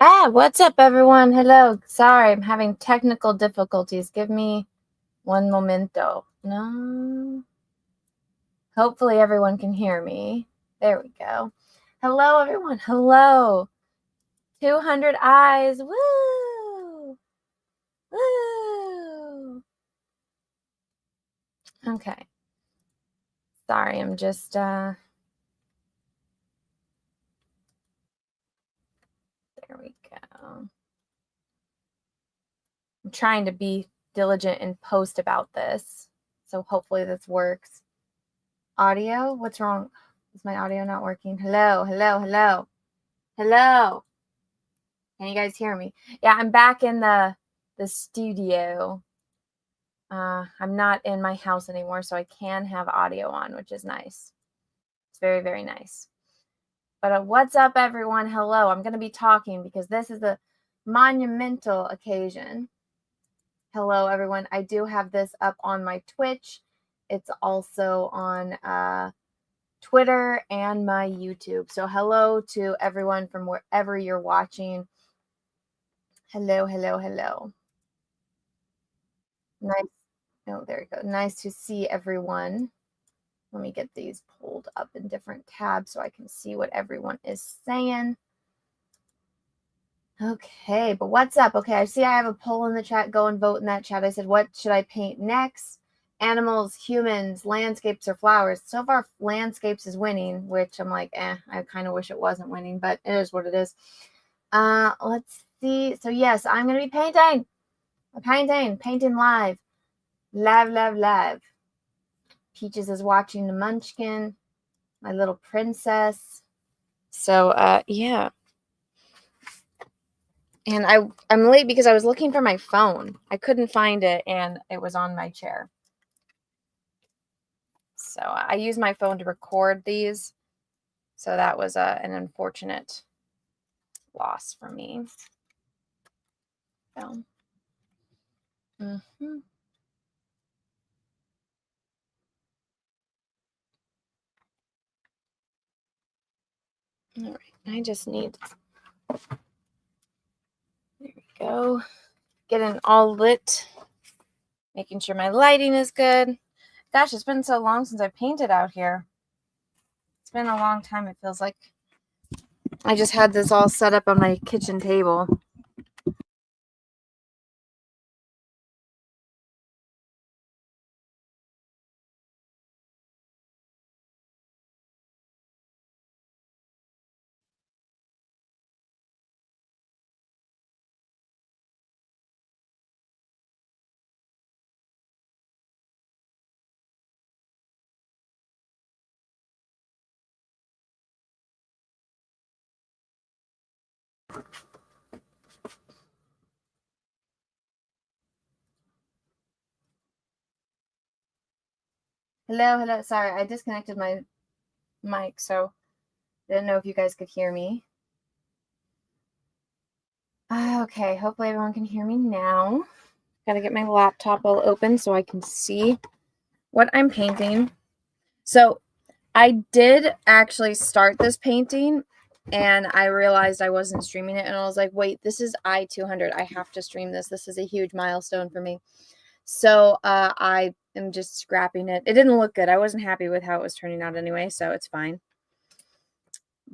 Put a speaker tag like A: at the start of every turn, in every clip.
A: What's up, everyone? Hello. Sorry, I'm having technical difficulties. Give me one momento. No. Hopefully everyone can hear me. There we go. Hello, everyone. Hello. 200 eyes. Woo! Woo! Okay. Sorry, I'm just, there we go. I'm trying to be diligent and post about this. So hopefully this works. Audio? What's wrong? Is my audio not working? Hello, hello, hello. Hello. Can you guys hear me? Yeah, I'm back in the studio. I'm not in my house anymore, so I can have audio on, which is nice. It's very, very nice. But what's up, everyone? Hello. I'm going to be talking because this is a monumental occasion. Hello, everyone. I do have this up on my Twitch. It's also on Twitter and my YouTube. So hello to everyone from wherever you're watching. Hello, hello, hello. Nice. Oh, there you go. Nice to see everyone. Let me get these pulled up in different tabs so I can see what everyone is saying. Okay, but what's up? Okay, I see I have a poll in the chat. Go and vote in that chat. I said, what should I paint next? Animals, humans, landscapes, or flowers? So far, landscapes is winning, which I'm like, I kind of wish it wasn't winning, but it is what it is. Let's see. So yes, I'm going to be painting live. Live. Peaches is watching the Munchkin, my little princess. So, yeah. And I'm late because I was looking for my phone. I couldn't find it, and it was on my chair. So I use my phone to record these. So that was an unfortunate loss for me. So. Mm-hmm. All right, I just need, there we go, getting all lit, making sure my lighting is good. Gosh, it's been so long since I painted out here. It's been a long time, it feels like. I just had this all set up on my kitchen table. Hello. Sorry, I disconnected my mic, so I didn't know if you guys could hear me. Okay, hopefully everyone can hear me now. Gotta get my laptop all open so I can see what I'm painting. So I did actually start this painting, and I realized I wasn't streaming it, and I was like, wait, this is I-200. I have to stream this. This is a huge milestone for me. So I am just scrapping it. It didn't look good. I wasn't happy with how it was turning out anyway, so it's fine.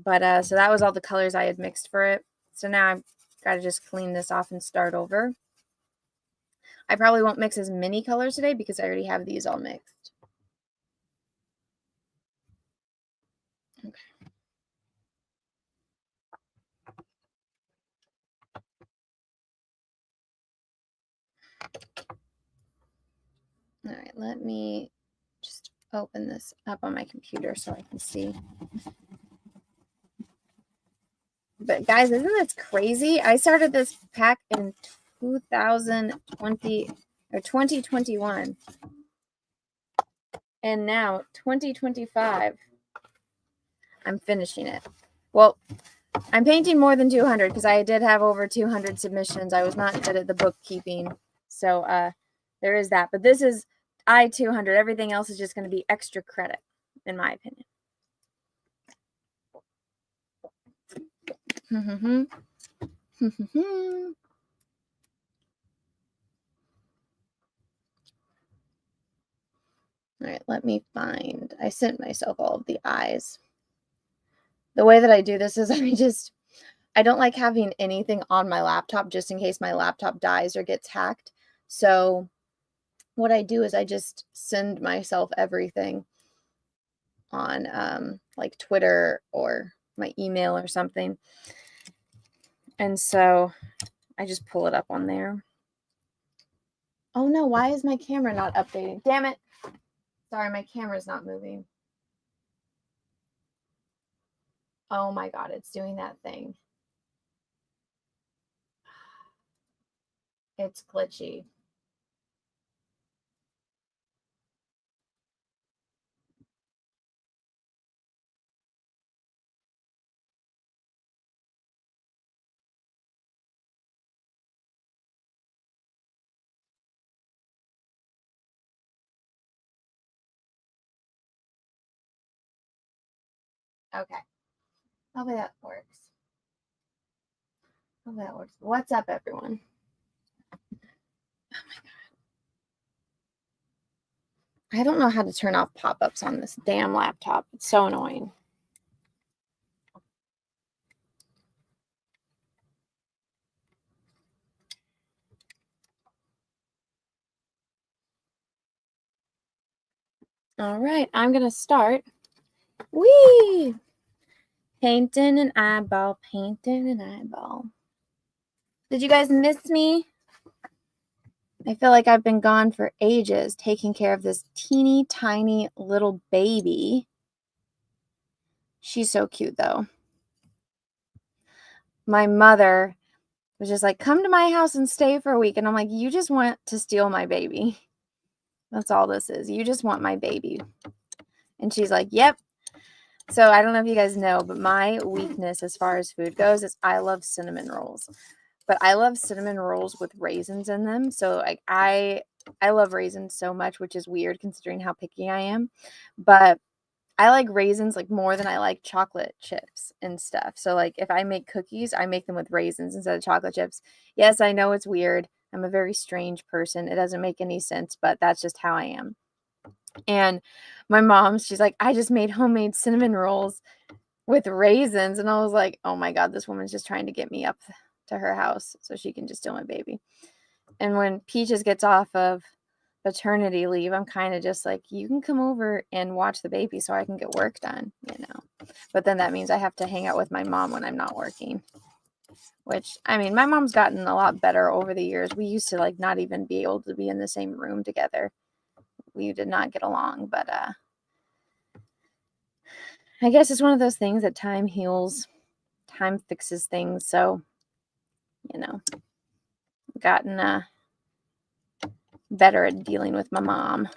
A: But so that was all the colors I had mixed for it. So now I've got to just clean this off and start over. I probably won't mix as many colors today because I already have these all mixed. Okay. All right, let me just open this up on my computer so I can see. But guys, isn't this crazy? I started this pack in 2020 or 2021. And now 2025, I'm finishing it. Well, I'm painting more than 200 because I did have over 200 submissions. I was not good at the bookkeeping. So there is that. But this is I-200. Everything else is just going to be extra credit, in my opinion. All right, let me find. I sent myself all of the eyes. The way that I do this is I don't like having anything on my laptop just in case my laptop dies or gets hacked. So what I do is I just send myself everything on like Twitter or my email or something. And so I just pull it up on there. Oh no, why is my camera not updating? Damn it. Sorry, my camera's not moving. Oh my God, it's doing that thing. It's glitchy. Okay. Hopefully that works. Hopefully that works. What's up, everyone? Oh my God. I don't know how to turn off pop-ups on this damn laptop. It's so annoying. All right, I'm going to start. Whee! Painting an eyeball, painting an eyeball. Did you guys miss me? I feel like I've been gone for ages taking care of this teeny tiny little baby. She's so cute though. My mother was just like, come to my house and stay for a week. And I'm like, you just want to steal my baby. That's all this is. You just want my baby. And she's like, yep. So I don't know if you guys know, but my weakness as far as food goes is I love cinnamon rolls. But I love cinnamon rolls with raisins in them. So like I love raisins so much, which is weird considering how picky I am. But I like raisins like more than I like chocolate chips and stuff. So like if I make cookies, I make them with raisins instead of chocolate chips. Yes, I know it's weird. I'm a very strange person. It doesn't make any sense, but that's just how I am. And my mom, she's like, I just made homemade cinnamon rolls with raisins. And I was like, oh my God, this woman's just trying to get me up to her house so she can just steal my baby. And when Peaches gets off of paternity leave, I'm kind of just like, you can come over and watch the baby so I can get work done, you know. But then that means I have to hang out with my mom when I'm not working. Which, I mean, my mom's gotten a lot better over the years. We used to like not even be able to be in the same room together. We did not get along, but I guess it's one of those things that time heals, time fixes things. So, you know, gotten better at dealing with my mom.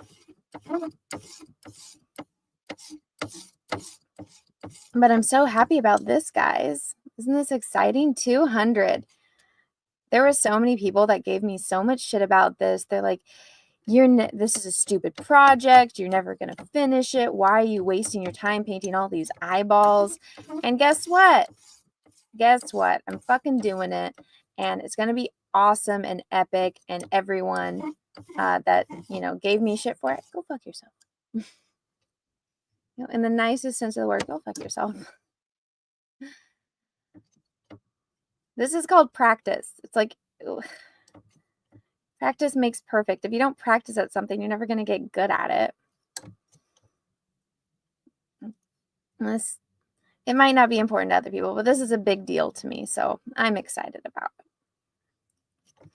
A: But I'm so happy about this, guys. Isn't this exciting? 200. There were so many people that gave me so much shit about this. They're like, this is a stupid project. You're never going to finish it. Why are you wasting your time painting all these eyeballs? And guess what? Guess what? I'm fucking doing it. And it's going to be awesome and epic. And everyone that, gave me shit for it, go fuck yourself. In the nicest sense of the word, go fuck yourself. This is called practice. It's like, practice makes perfect. If you don't practice at something, you're never going to get good at it. It might not be important to other people, but this is a big deal to me, so I'm excited about it.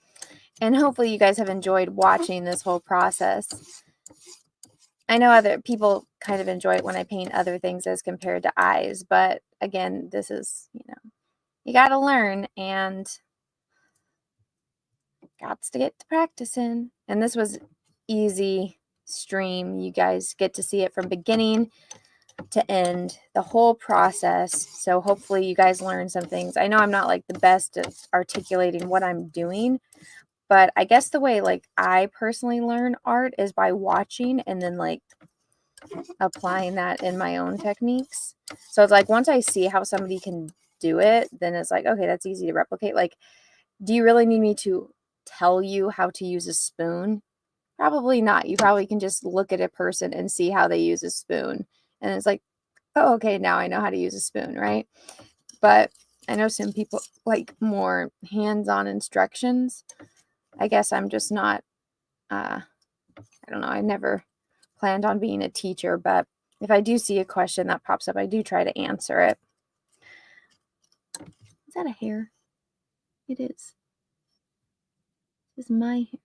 A: And hopefully you guys have enjoyed watching this whole process. I know other people kind of enjoy it when I paint other things as compared to eyes, but again, this is, you got to learn and got to get to practicing. And this was easy stream. You guys get to see it from beginning to end, the whole process. So hopefully you guys learn some things. I know I'm not like the best at articulating what I'm doing, but I guess the way like I personally learn art is by watching and then like applying that in my own techniques. So it's like once I see how somebody can do it, then it's like, okay, that's easy to replicate. Like, do you really need me to tell you how to use a spoon? Probably not. You probably can just look at a person and see how they use a spoon. And it's like, oh, okay, now I know how to use a spoon, right? But I know some people like more hands-on instructions. I guess I'm just not, I don't know. I never planned on being a teacher, but if I do see a question that pops up, I do try to answer it. Is that a hair? It is. This is my hair.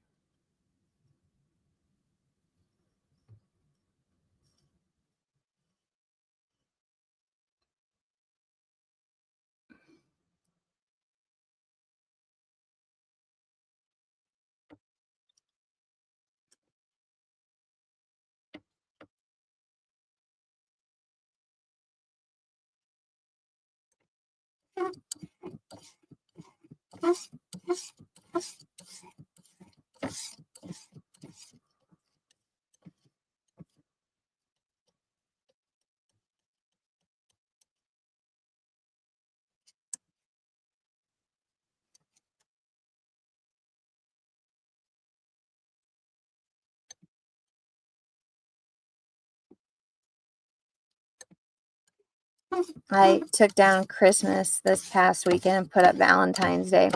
A: I took down Christmas this past weekend and put up Valentine's Day.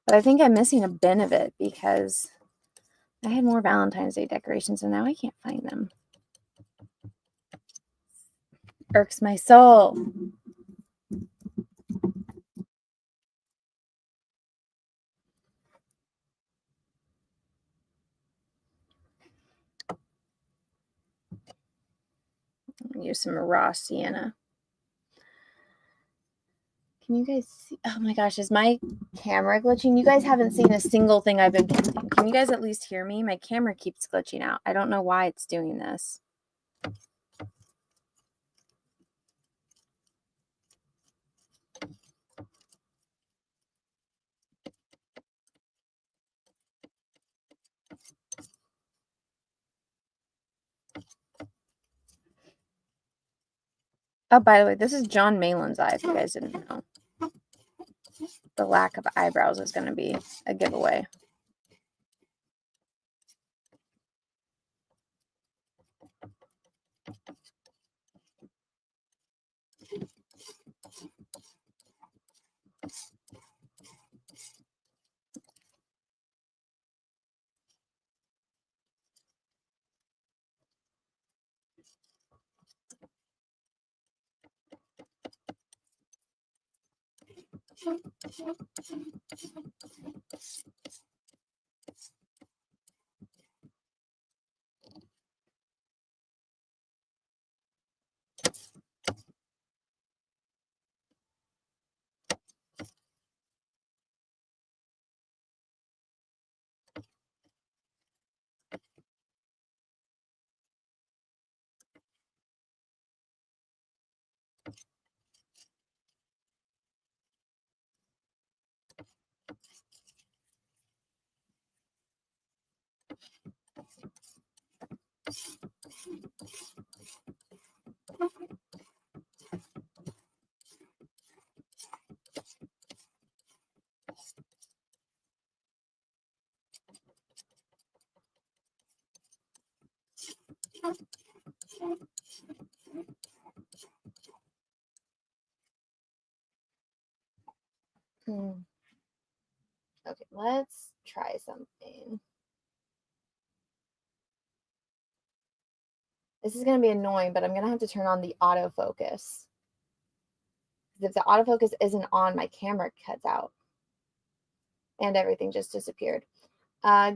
A: But I think I'm missing a bin of it because I had more Valentine's Day decorations and now I can't find them. Irks my soul. Use some raw sienna. Can you guys see? Oh my gosh, is my camera glitching? You guys haven't seen a single thing I've been painting. Can you guys at least hear me? My camera keeps glitching out. I don't know why it's doing this. Oh, by the way, this is John Malin's eye, if you guys didn't know. The lack of eyebrows is going to be a giveaway. Okay, let's try something. This is going to be annoying, but I'm going to have to turn on the autofocus. If the autofocus isn't on, my camera cuts out. And everything just disappeared.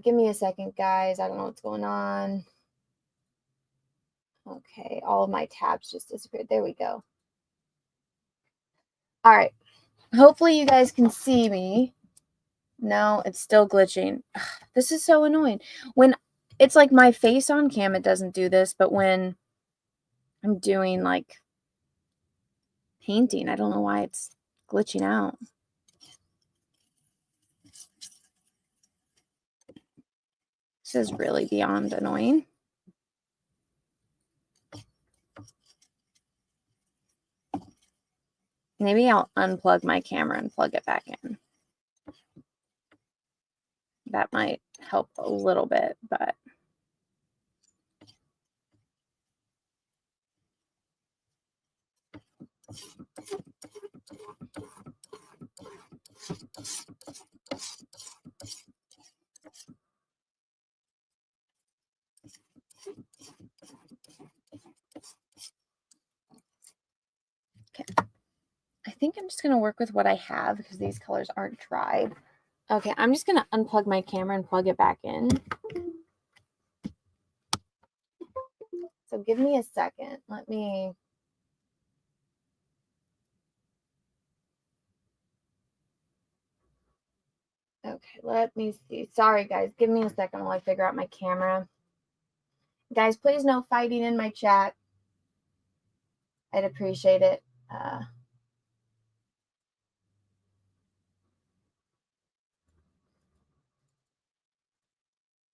A: Give me a second, guys. I don't know what's going on. Okay, all of my tabs just disappeared. There we go. All right. Hopefully you guys can see me. No, it's still glitching. This is so annoying. When it's like my face on cam, it doesn't do this, but when I'm doing like painting, I don't know why it's glitching out. This is really beyond annoying. Maybe I'll unplug my camera and plug it back in. That might help a little bit, but okay. I think I'm just going to work with what I have because these colors aren't dried. Okay, I'm just going to unplug my camera and plug it back in. So give me a second. Let me... Okay, let me see. Sorry, guys. Give me a second while I figure out my camera. Guys, please no fighting in my chat. I'd appreciate it.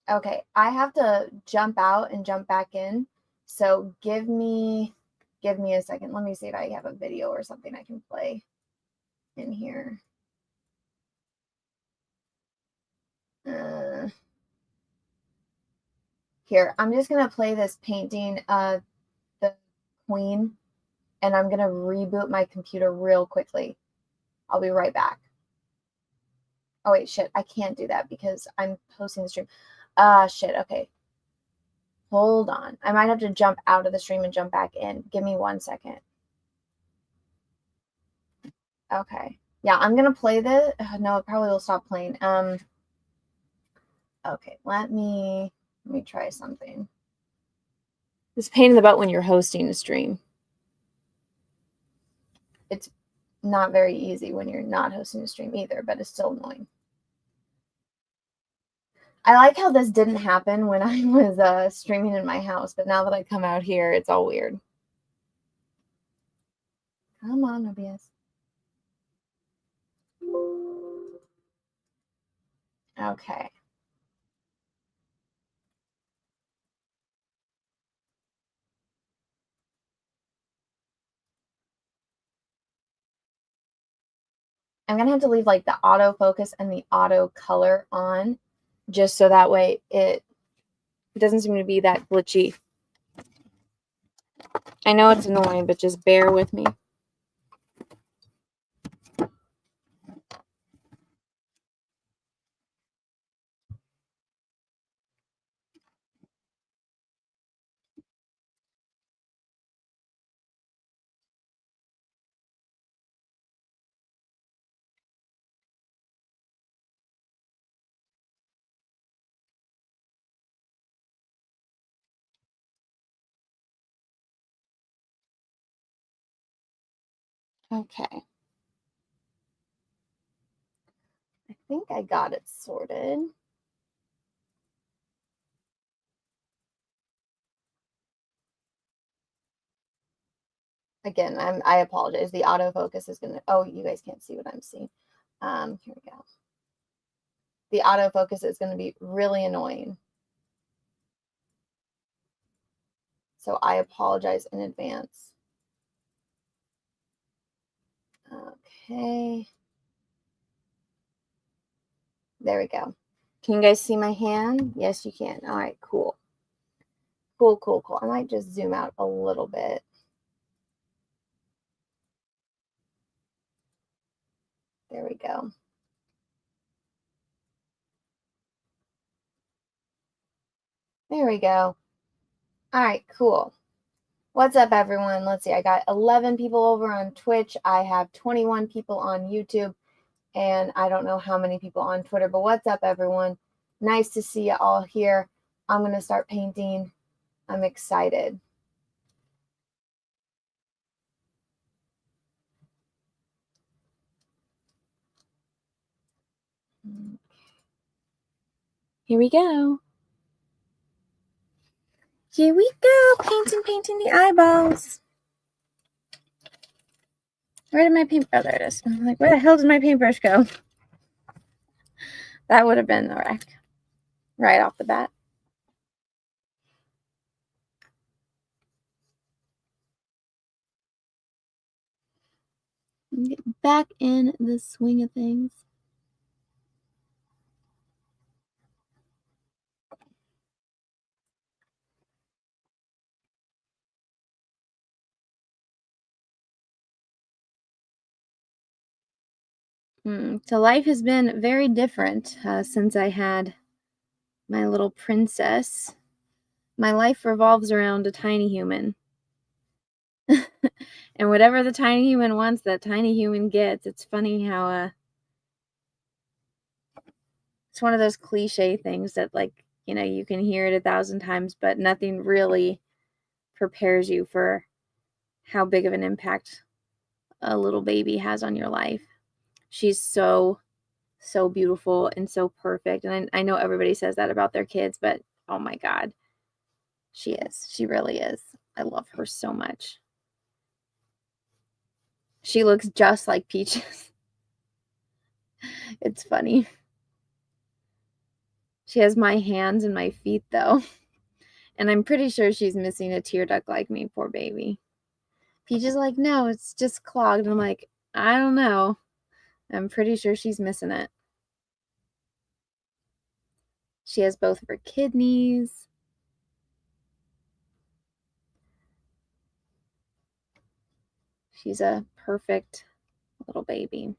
A: Okay, I have to jump out and jump back in. So give me a second. Let me see if I have a video or something I can play in here. Here, I'm just going to play this painting of the Queen, and I'm going to reboot my computer real quickly. I'll be right back. Oh, wait, shit. I can't do that because I'm posting the stream. Shit. Okay. Hold on. I might have to jump out of the stream and jump back in. Give me 1 second. Okay. Yeah, I'm going to play this. No, it probably will stop playing. Okay, let me try something. It's a pain in the butt when you're hosting a stream. It's not very easy when you're not hosting a stream either, but it's still annoying. I like how this didn't happen when I was streaming in my house, but now that I come out here, it's all weird. Come on, OBS. Okay. I'm going to have to leave like the autofocus and the auto color on just so that way it doesn't seem to be that glitchy. I know it's annoying, but just bear with me. Okay. I think I got it sorted. Again, I apologize. The autofocus is going to... Oh, you guys can't see what I'm seeing. Here we go. The autofocus is going to be really annoying. So I apologize in advance. Okay. There we go. Can you guys see my hand? Yes, you can. All right, cool. Cool, cool, cool. I might just zoom out a little bit. There we go. There we go. All right, cool. What's up, everyone? Let's see. I got 11 people over on Twitch. I have 21 people on YouTube. And I don't know how many people on Twitter. But what's up, everyone? Nice to see you all here. I'm going to start painting. I'm excited. Here we go. Here we go. Painting the eyeballs. Where did my paint? Oh, there it is. I'm like, where the hell did my paintbrush go? That would have been the wreck right off the bat. Get back in the swing of things. So life has been very different since I had my little princess. My life revolves around a tiny human. And whatever the tiny human wants, that tiny human gets. It's funny how it's one of those cliche things that, like, you know, you can hear it 1,000 times, but nothing really prepares you for how big of an impact a little baby has on your life. She's so beautiful and so perfect. And I know everybody says that about their kids, but oh my God, she is. She really is. I love her so much. She looks just like Peaches. It's funny. She has my hands and my feet, though. And I'm pretty sure she's missing a tear duct like me, poor baby. Peaches is like, no, it's just clogged. And I'm like, I don't know. I'm pretty sure she's missing it. She has both of her kidneys. She's a perfect little baby.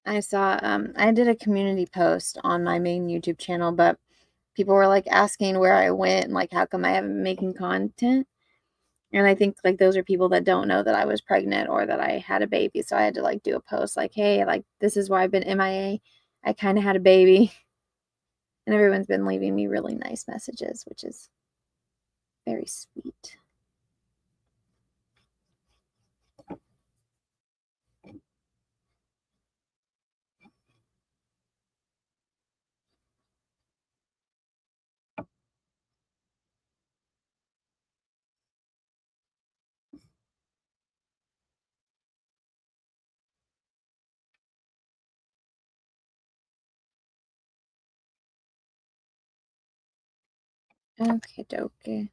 A: I saw I did a community post on my main YouTube channel, but people were like asking where I went and like how come I haven't been making content. And I think like those are people that don't know that I was pregnant or that I had a baby. So I had to like do a post like, hey, like this is why I've been MIA. I kind of had a baby. And everyone's been leaving me really nice messages, which is very sweet. Okay, dokie.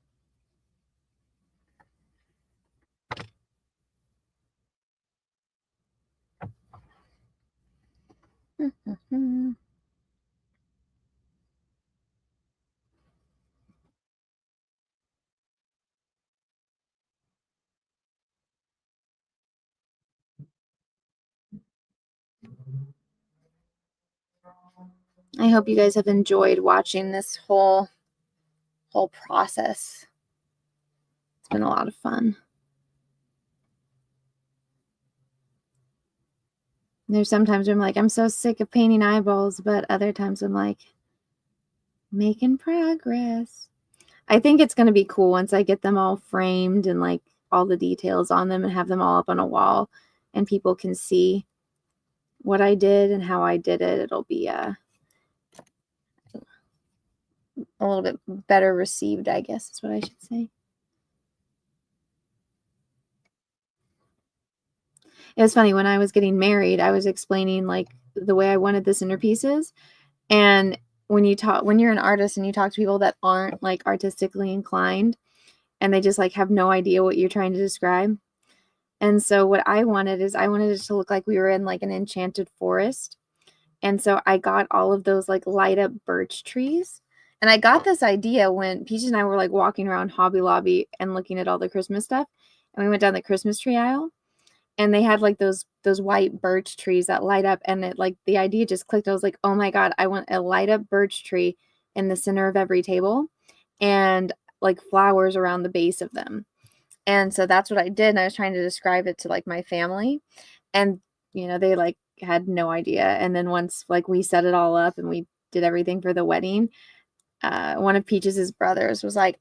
A: I hope you guys have enjoyed watching this whole process. It's been a lot of fun. There's sometimes where I'm like, I'm so sick of painting eyeballs, but other times I'm like, making progress. I think it's going to be cool once I get them all framed and like all the details on them and have them all up on a wall and people can see what I did and how I did it. It'll be a little bit better received, I guess is what I should say. It was funny when I was getting married, I was explaining like the way I wanted the centerpieces. And when you're an artist and you talk to people that aren't like artistically inclined and they just like have no idea what you're trying to describe. And so what I wanted it to look like we were in like an enchanted forest. And so I got all of those like light up birch trees. And I got this idea when Peach and I were like walking around Hobby Lobby and looking at all the Christmas stuff. And we went down the Christmas tree aisle and they had like those white birch trees that light up, and it like the idea just clicked. I was like, oh my God, I want a light up birch tree in the center of every table. And like flowers around the base of them. And so that's what I did. And I was trying to describe it to like my family. And, you know, they like had no idea. And then once like we set it all up and we did everything for the wedding, one of Peach's brothers was like,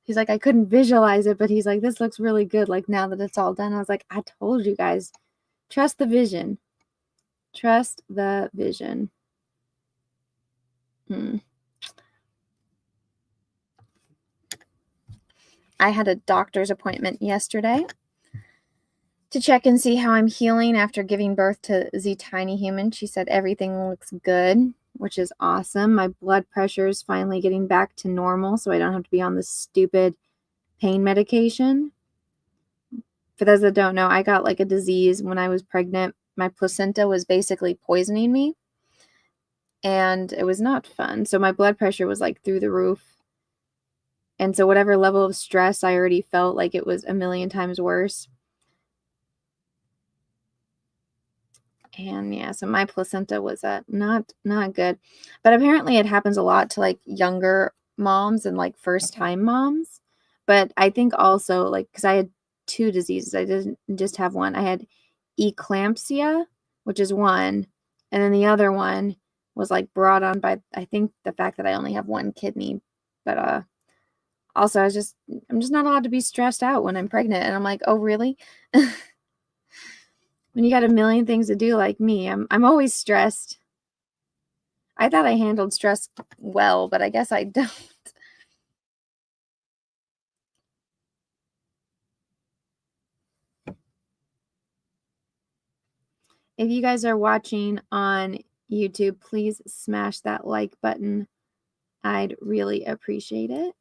A: he's like, I couldn't visualize it, but he's like, this looks really good. Like now that it's all done, I was like, I told you guys, trust the vision. Trust the vision. I had a doctor's appointment yesterday to check and see how I'm healing after giving birth to the tiny human. She said everything looks good, which is awesome. My blood pressure is finally getting back to normal, so I don't have to be on this stupid pain medication. For those that don't know, I got like a disease when I was pregnant. My placenta was basically poisoning me, and it was not fun. So my blood pressure was like through the roof. And so whatever level of stress I already felt, like it was a million times worse. And yeah, so my placenta was not good. But apparently it happens a lot to like younger moms and like first time moms. But I think also like because I had two diseases. I didn't just have one. I had eclampsia, which is one, and then the other one was like brought on by I think the fact that I only have one kidney. But also I'm just not allowed to be stressed out when I'm pregnant. And I'm like, oh really? When you got a million things to do like me, I'm always stressed. I thought I handled stress well, but I guess I don't. If you guys are watching on YouTube, please smash that like button. I'd really appreciate it.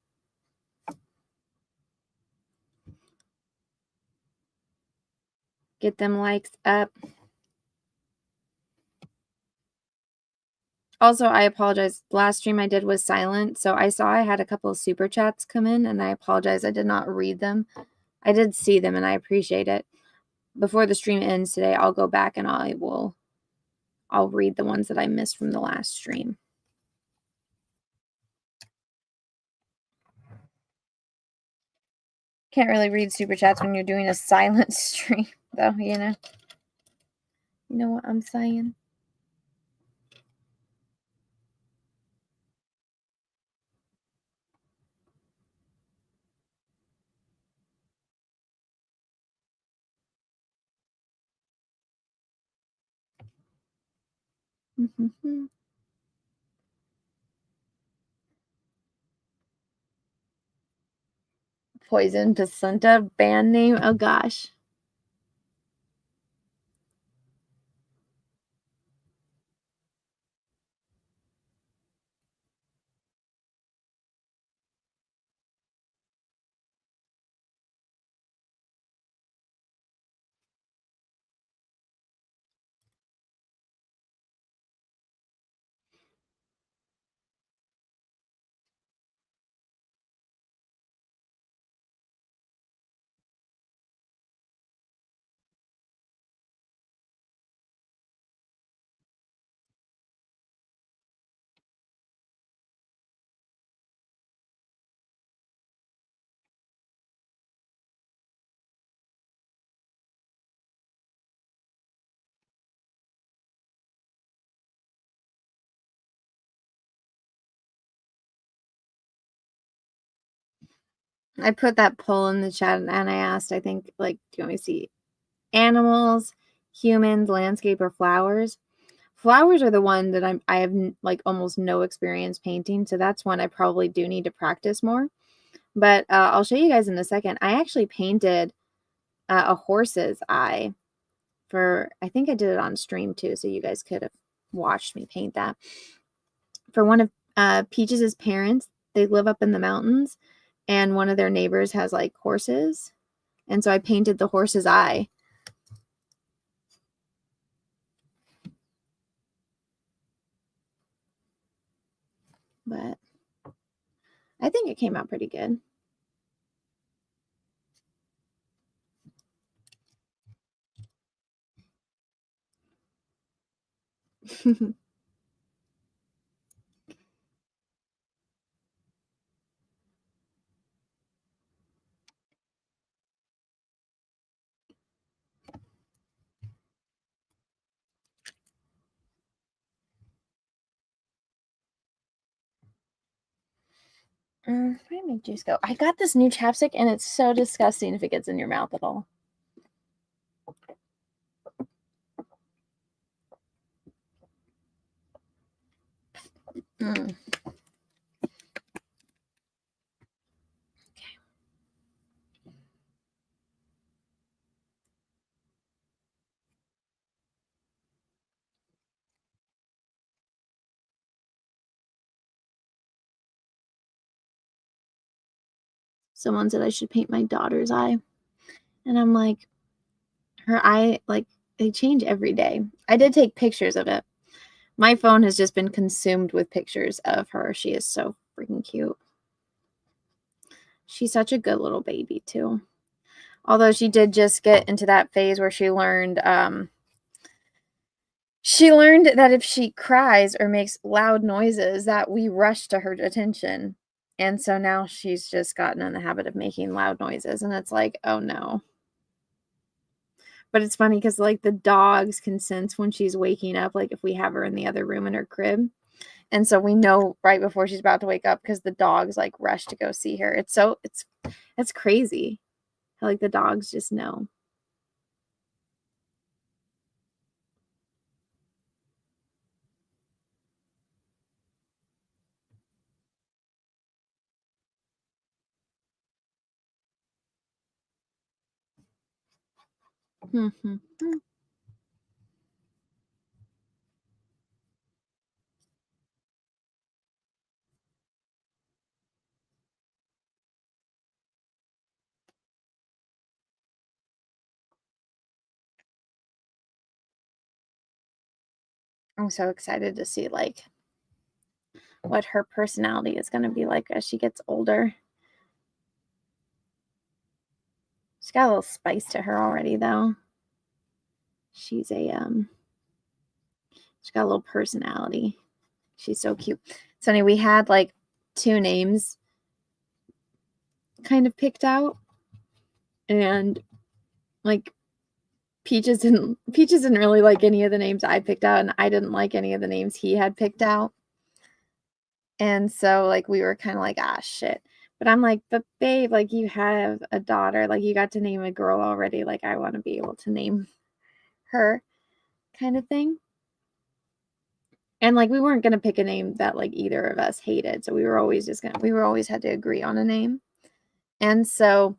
A: Get them likes up. Also, I apologize. The last stream I did was silent, so I saw I had a couple of super chats come in, and I apologize. I did not read them. I did see them, and I appreciate it. Before the stream ends today, I'll go back and I'll read the ones that I missed from the last stream. Can't really read super chats when you're doing a silent stream, though, you know. You know what I'm saying? Poison placenta band name. Oh gosh. I put that poll in the chat and I asked, I think, like, do you want me to see animals, humans, landscape, or flowers? Flowers are the one that I have like almost no experience painting, so that's one I probably do need to practice more. But I'll show you guys in a second. I actually painted a horse's eye for, I think I did it on stream too, so you guys could have watched me paint that. For one of Peach's parents, they live up in the mountains, and one of their neighbors has like horses, and so I painted the horse's eye. But I think it came out pretty good. Where did my juice go? I got this new chapstick and it's so disgusting if it gets in your mouth at all. Okay. Someone said I should paint my daughter's eye. And I'm like, her eye, like, they change every day. I did take pictures of it. My phone has just been consumed with pictures of her. She is so freaking cute. She's such a good little baby, too. Although she did just get into that phase where she learned that if she cries or makes loud noises, that we rush to her attention. And so now she's just gotten in the habit of making loud noises. And it's like, oh no. But it's funny because, like, the dogs can sense when she's waking up, like, if we have her in the other room in her crib. And so we know right before she's about to wake up because the dogs, like, rush to go see her. It's crazy how, like, the dogs just know. Mm-hmm. I'm so excited to see, like, what her personality is going to be like as she gets older. She's got a little spice to her already, though. She's got a little personality. She's so cute. It's funny, we had, like, 2 names kind of picked out, and, like, Peaches didn't really like any of the names I picked out, and I didn't like any of the names he had picked out. And so, like, we were kind of like, ah, shit. But I'm like, but babe, like, you have a daughter, like, you got to name a girl already. Like, I want to be able to name her, kind of thing. And, like, we weren't going to pick a name that, like, either of us hated. So we were always had to agree on a name. And so,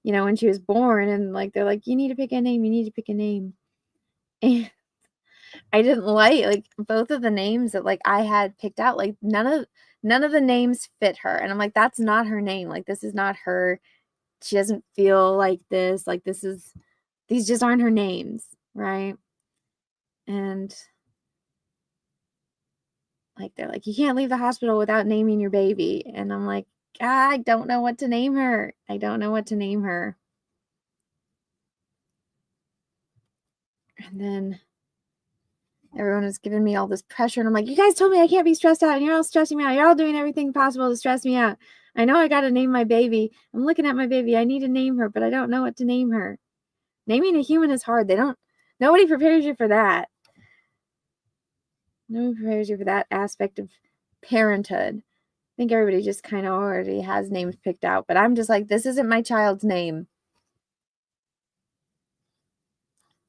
A: you know, when she was born and, like, they're like, you need to pick a name. And I didn't like both of the names that, like, I had picked out. Like, none of the names fit her. And I'm like, that's not her name. Like, this is not her. She doesn't feel like this. Like, these just aren't her names, right? And, like, they're like, you can't leave the hospital without naming your baby. And I'm like, I don't know what to name her. And then everyone was giving me all this pressure. And I'm like, you guys told me I can't be stressed out. And you're all stressing me out. You're all doing everything possible to stress me out. I know I got to name my baby. I'm looking at my baby. I need to name her, but I don't know what to name her. Naming a human is hard. Nobody prepares you for that. Nobody prepares you for that aspect of parenthood. I think everybody just kind of already has names picked out. But I'm just like, this isn't my child's name.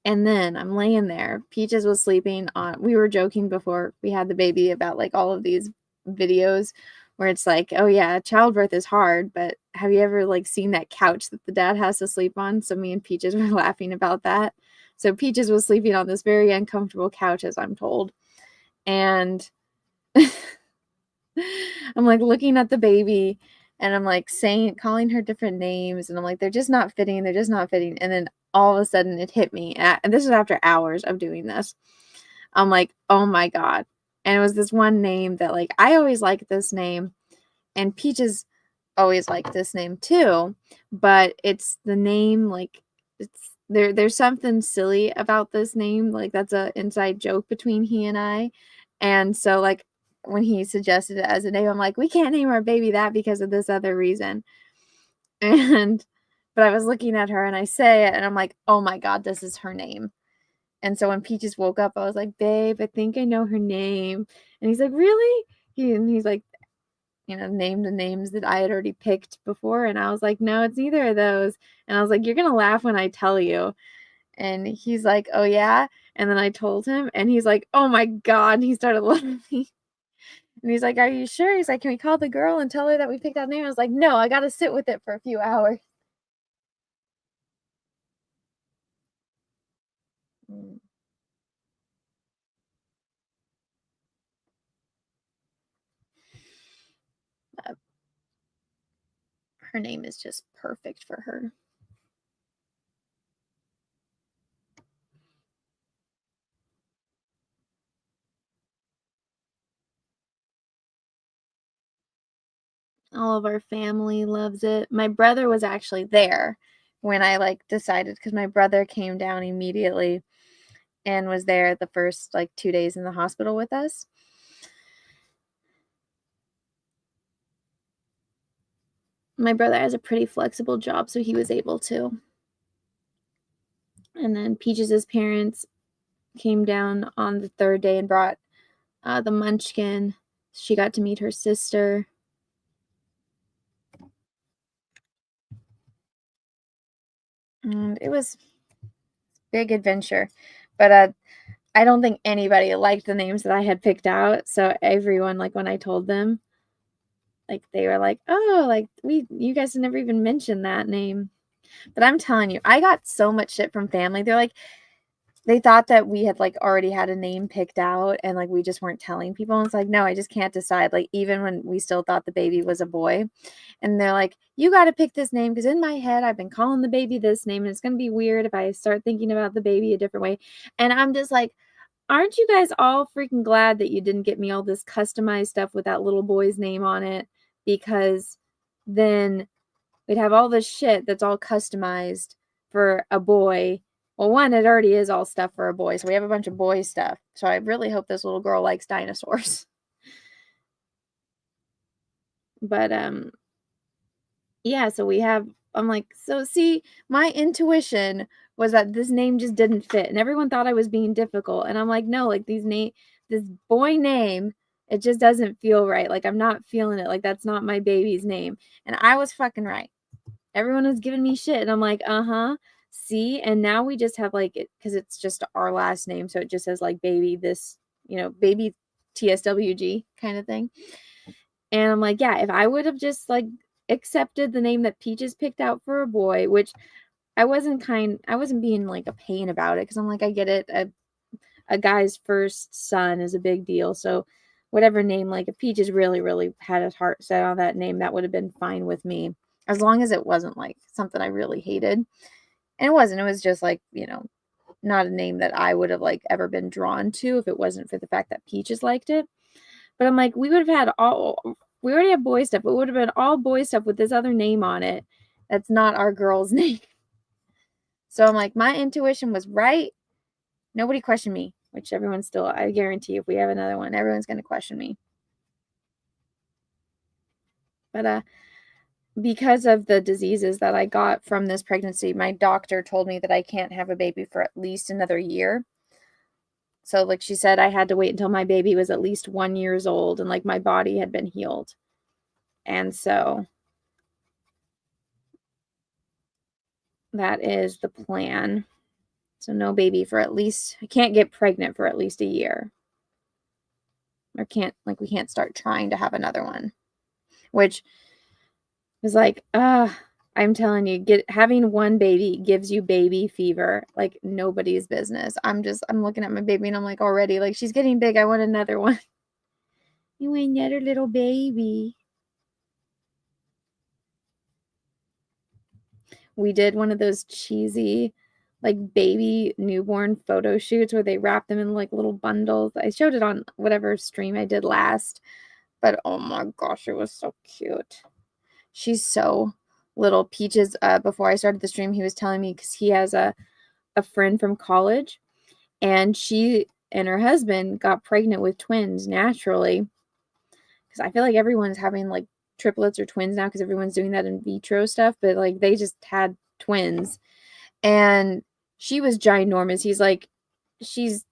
A: And then I'm laying there. Peaches was sleeping on. We were joking before we had the baby about, like, all of these videos where it's like, oh yeah, childbirth is hard, but have you ever, like, seen that couch that the dad has to sleep on? So me and Peaches were laughing about that. So Peaches was sleeping on this very uncomfortable couch, as I'm told. And I'm, like, looking at the baby and I'm, like, calling her different names, and I'm like, they're just not fitting. And then all of a sudden it hit me. And this is after hours of doing this. I'm like, oh my God. And it was this one name that, like, I always liked this name, and Peaches always liked this name too. But it's the name, like, there's something silly about this name. Like, that's an inside joke between he and I. And so, like, when he suggested it as a name, I'm like, we can't name our baby that because of this other reason. But I was looking at her and I say it and I'm like, oh my God, this is her name. And so when Peaches woke up, I was like, babe, I think I know her name. And he's like, really? He's like, named the names that I had already picked before. And I was like, no, it's neither of those. And I was like, you're going to laugh when I tell you. And he's like, oh, yeah. And then I told him, and he's like, oh my God. And he started laughing. And he's like, are you sure? He's like, can we call the girl and tell her that we picked that name? I was like, no, I got to sit with it for a few hours. Her name is just perfect for her. All of our family loves it. My brother was actually there when I decided, because my brother came down immediately and was there the first 2 days in the hospital with us. My brother has a pretty flexible job, so he was able to. And then Peaches' parents came down on the third day and brought the munchkin. She got to meet her sister. And it was big adventure. But I don't think anybody liked the names that I had picked out. So everyone, when I told them, they were like, oh, you guys never even mentioned that name. But I'm telling you, I got so much shit from family. They're like, they thought that we had already had a name picked out and we just weren't telling people. And it's like, no, I just can't decide. Even when we still thought the baby was a boy. And they're like, you got to pick this name, because in my head, I've been calling the baby this name, and it's going to be weird if I start thinking about the baby a different way. And I'm just like, aren't you guys all freaking glad that you didn't get me all this customized stuff with that little boy's name on it? Because then we'd have all this shit that's all customized for a boy. Well, one, it already is all stuff for a boy, so we have a bunch of boy stuff. So I really hope this little girl likes dinosaurs. But yeah, so I'm like, so see, my intuition was that this name just didn't fit, and everyone thought I was being difficult. And I'm like, no, this boy name, it just doesn't feel right. I'm not feeling it. That's not my baby's name. And I was fucking right. Everyone was giving me shit, and I'm like, see. And now we just have it, because it's just our last name, so it just says baby this, baby TSWG kind of thing. And I'm like, yeah, if I would have just accepted the name that Peaches picked out for a boy, which I wasn't being a pain about it, because I'm like, I get it. A guy's first son is a big deal. So whatever name, if Peaches really, really had his heart set on that name, that would have been fine with me. As long as it wasn't something I really hated. And it wasn't. It was just not a name that I would have ever been drawn to if it wasn't for the fact that Peaches liked it. But I'm like, we would have had we already have boy stuff. It would have been all boy stuff with this other name on it. That's not our girl's name. So I'm like, my intuition was right. Nobody questioned me, which everyone's still, I guarantee if we have another one, everyone's going to question me. But because of the diseases that I got from this pregnancy, my doctor told me that I can't have a baby for at least another year. So she said, I had to wait until my baby was at least 1 year old and my body had been healed. And so that is the plan. So no baby for at least, I can't get pregnant for at least a year. Or we can't start trying to have another one. Which is I'm telling you, having one baby gives you baby fever like nobody's business. I'm looking at my baby and I'm like, already, she's getting big. I want another one. You want another little baby. We did one of those cheesy, baby newborn photo shoots where they wrap them in little bundles. I showed it on whatever stream I did last, but oh my gosh, it was so cute. She's so little. Peaches, before I started the stream, he was telling me, because he has a friend from college, and she and her husband got pregnant with twins naturally, because I feel like everyone's having triplets or twins now, because everyone's doing that in vitro stuff, but they just had twins, and she was ginormous. He's like, she's,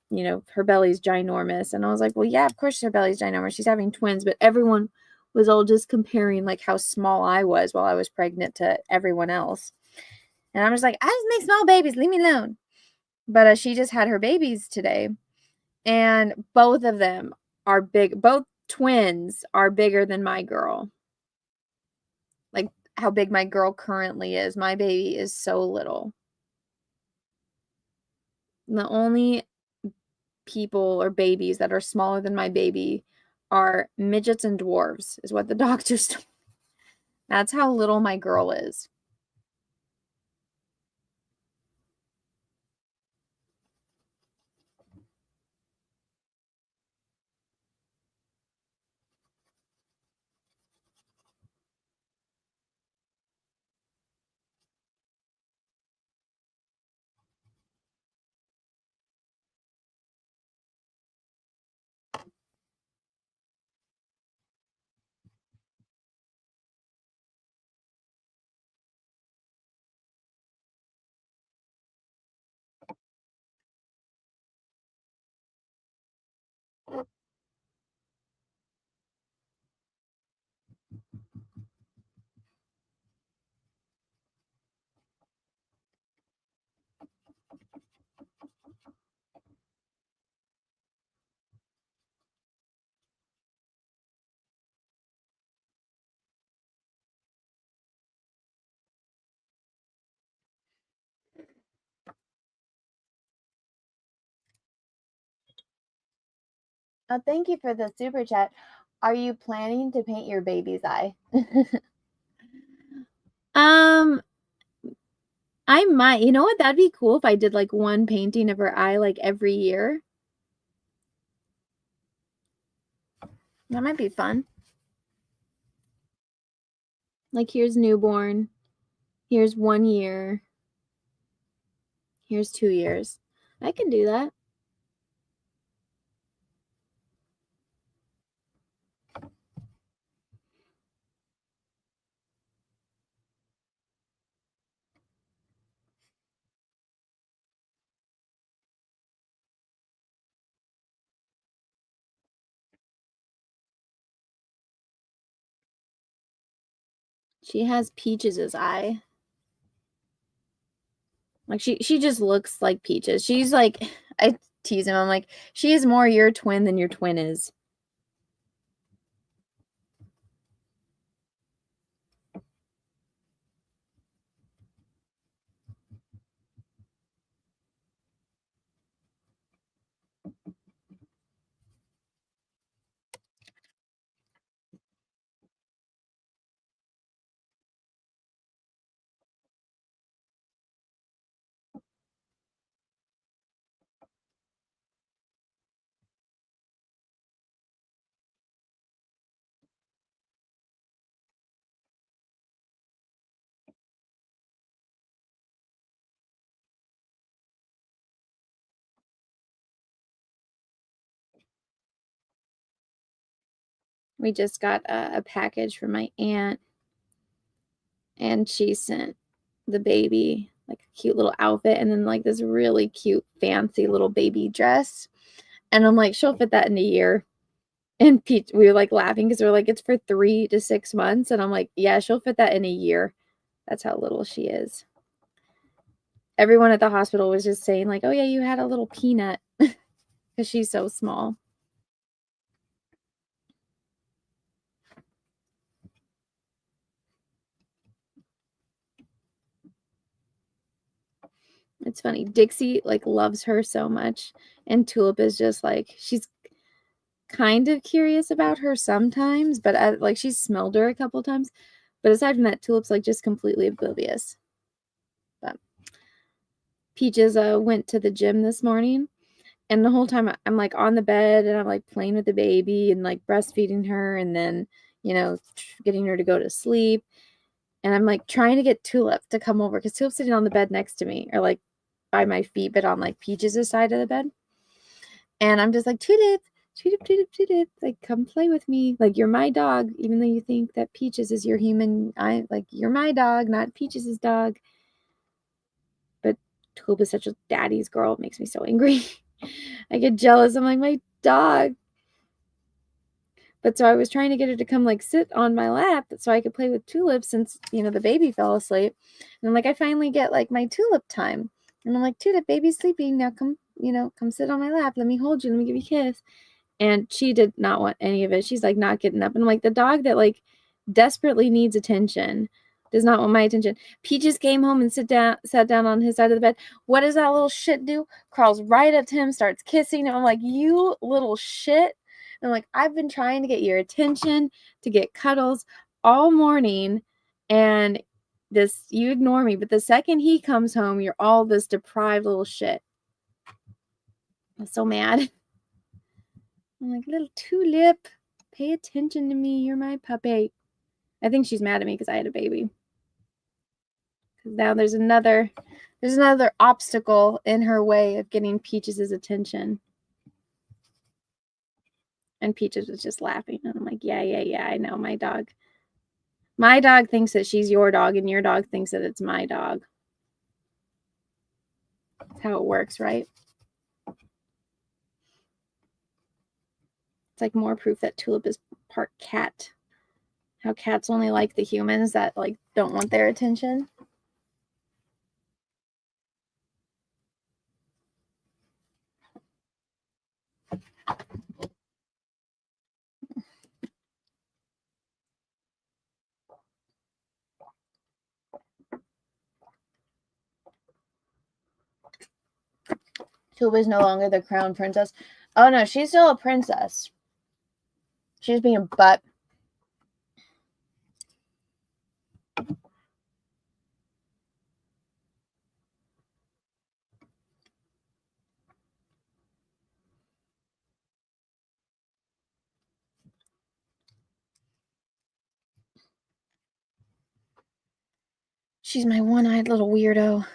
A: her belly's ginormous. And I was like, well, yeah, of course her belly's ginormous. She's having twins. But everyone was all just comparing like how small I was while I was pregnant to everyone else. And I'm just like, I just make small babies, leave me alone. But she just had her babies today, and both of them are big. Both twins are bigger than my girl. Like how big my girl currently is. My baby is so little. And the only people or babies that are smaller than my baby are midgets and dwarves, is what the doctors told me. That's how little my girl is. Oh, thank you for the super chat. Are you planning to paint your baby's eye? um, I might. You know what? That'd be cool if I did like one painting of her eye like every year. That might be fun. Like here's newborn. Here's 1 year. Here's 2 years. I can do that. She has Peaches' eye. Like she just looks like Peaches. She's like, I tease him. I'm like, she is more your twin than your twin is. We just got a package from my aunt, and she sent the baby like a cute little outfit and then like this really cute fancy little baby dress. And I'm like, she'll fit that in a year. And Peach, we were like laughing because we are like, it's for 3 to 6 months. And I'm like, yeah, she'll fit that in a year. That's how little she is. Everyone at the hospital was just saying like, oh yeah, you had a little peanut because she's so small. It's funny. Dixie like loves her so much. And Tulip is just like, she's kind of curious about her sometimes, but like she's smelled her a couple times. But aside from that, Tulip's like just completely oblivious. But Peaches went to the gym this morning, and the whole time I'm like on the bed and I'm like playing with the baby and like breastfeeding her, and then getting her to go to sleep. And I'm like trying to get Tulip to come over because Tulip's sitting on the bed next to me, or like by my feet, but on like Peaches' side of the bed. And I'm just like, Tulip, Tulip, Tulip, Tulip, like come play with me. Like you're my dog, even though you think that Peaches is your human. You're my dog, not Peaches' dog. But Tulip is such a daddy's girl. It makes me so angry. I get jealous. I'm like, my dog.
B: But so I was trying to get her to come like sit on my lap so I could play with Tulip since, you know, the baby fell asleep. And I'm like, I finally get like my Tulip time. And I'm like, Tulip, baby's sleeping. Now come, you know, come sit on my lap. Let me hold you. Let me give you a kiss. And she did not want any of it. She's like not getting up. And I'm like, the dog that like desperately needs attention does not want my attention. Peaches came home and sat down on his side of the bed. What does that little shit do? Crawls right up to him, starts kissing him. I'm like, you little shit. And I'm like, I've been trying to get your attention, to get cuddles all morning, and this, you ignore me. But the second he comes home, you're all this deprived little shit. I'm so mad. I'm like, little Tulip, pay attention to me. You're my puppy. I think she's mad at me because I had a baby. Because now there's another obstacle in her way of getting Peaches' attention. And Peaches was just laughing. And I'm like, yeah, I know. My dog thinks that she's your dog, and your dog thinks that it's my dog. That's how it works, right? It's like more proof that Tulip is part cat. How cats only like the humans that like don't want their attention. Tulip is no longer the crown princess. Oh no, she's still a princess. She's being a butt. She's my one-eyed little weirdo.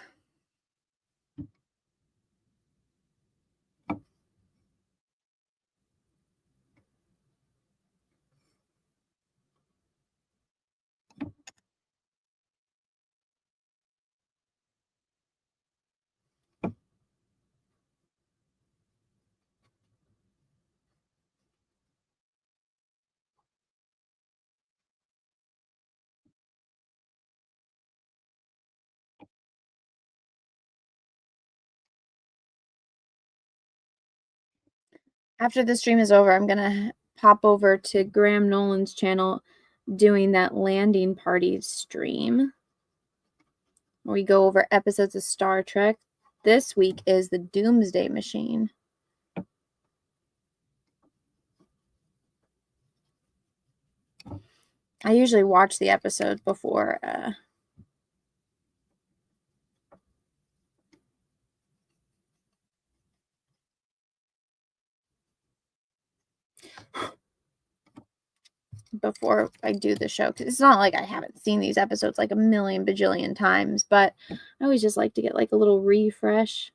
B: After the stream is over, I'm going to pop over to Graham Nolan's channel doing that landing party stream where we go over episodes of Star Trek. This week is the Doomsday Machine. I usually watch the episode before I do the show, because it's not like I haven't seen these episodes like a million bajillion times, but I always just like to get like a little refresh.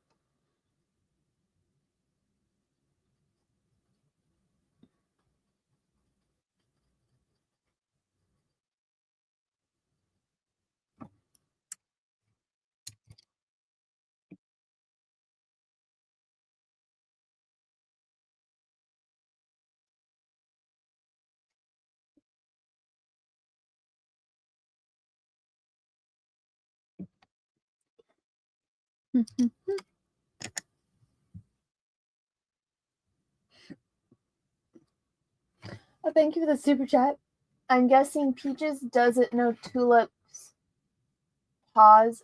B: Oh, thank you for the super chat. I'm guessing Peaches doesn't know Tulip's paws.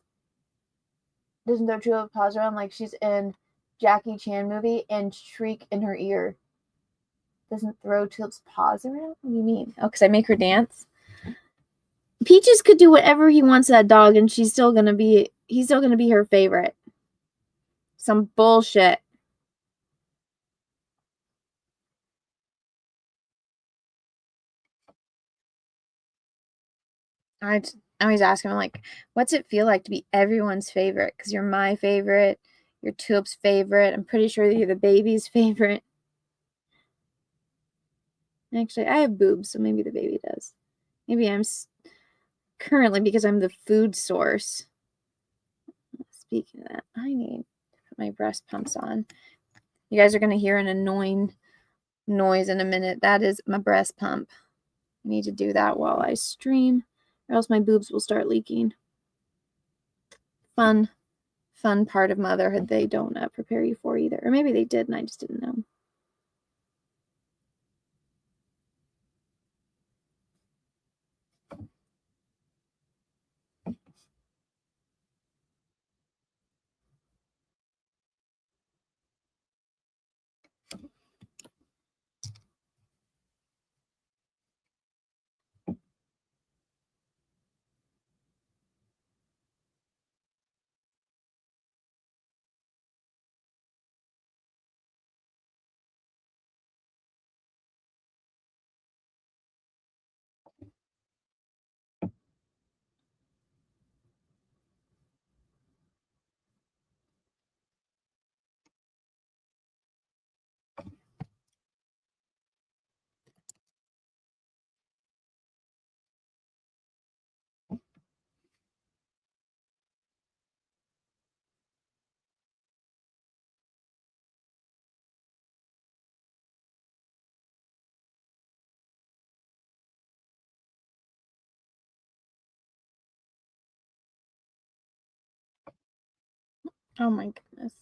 B: Doesn't throw Tulip paws around like she's in Jackie Chan movie and shriek in her ear. Doesn't throw Tulip's paws around? What do you mean? Oh, because I make her dance? Peaches could do whatever he wants to that dog, and he's still gonna be her favorite. Some bullshit. I always ask him, like, what's it feel like to be everyone's favorite? Because you're my favorite, you're Tulip's favorite. I'm pretty sure that you're the baby's favorite. Actually, I have boobs, so maybe the baby does. Maybe I'm currently, because I'm the food source. Speaking of that, I need to put my breast pumps on. You guys are going to hear an annoying noise in a minute. That is my breast pump. I need to do that while I stream, or else my boobs will start leaking. Fun part of motherhood they don't prepare you for either. Or maybe they did and I just didn't know. Oh my goodness.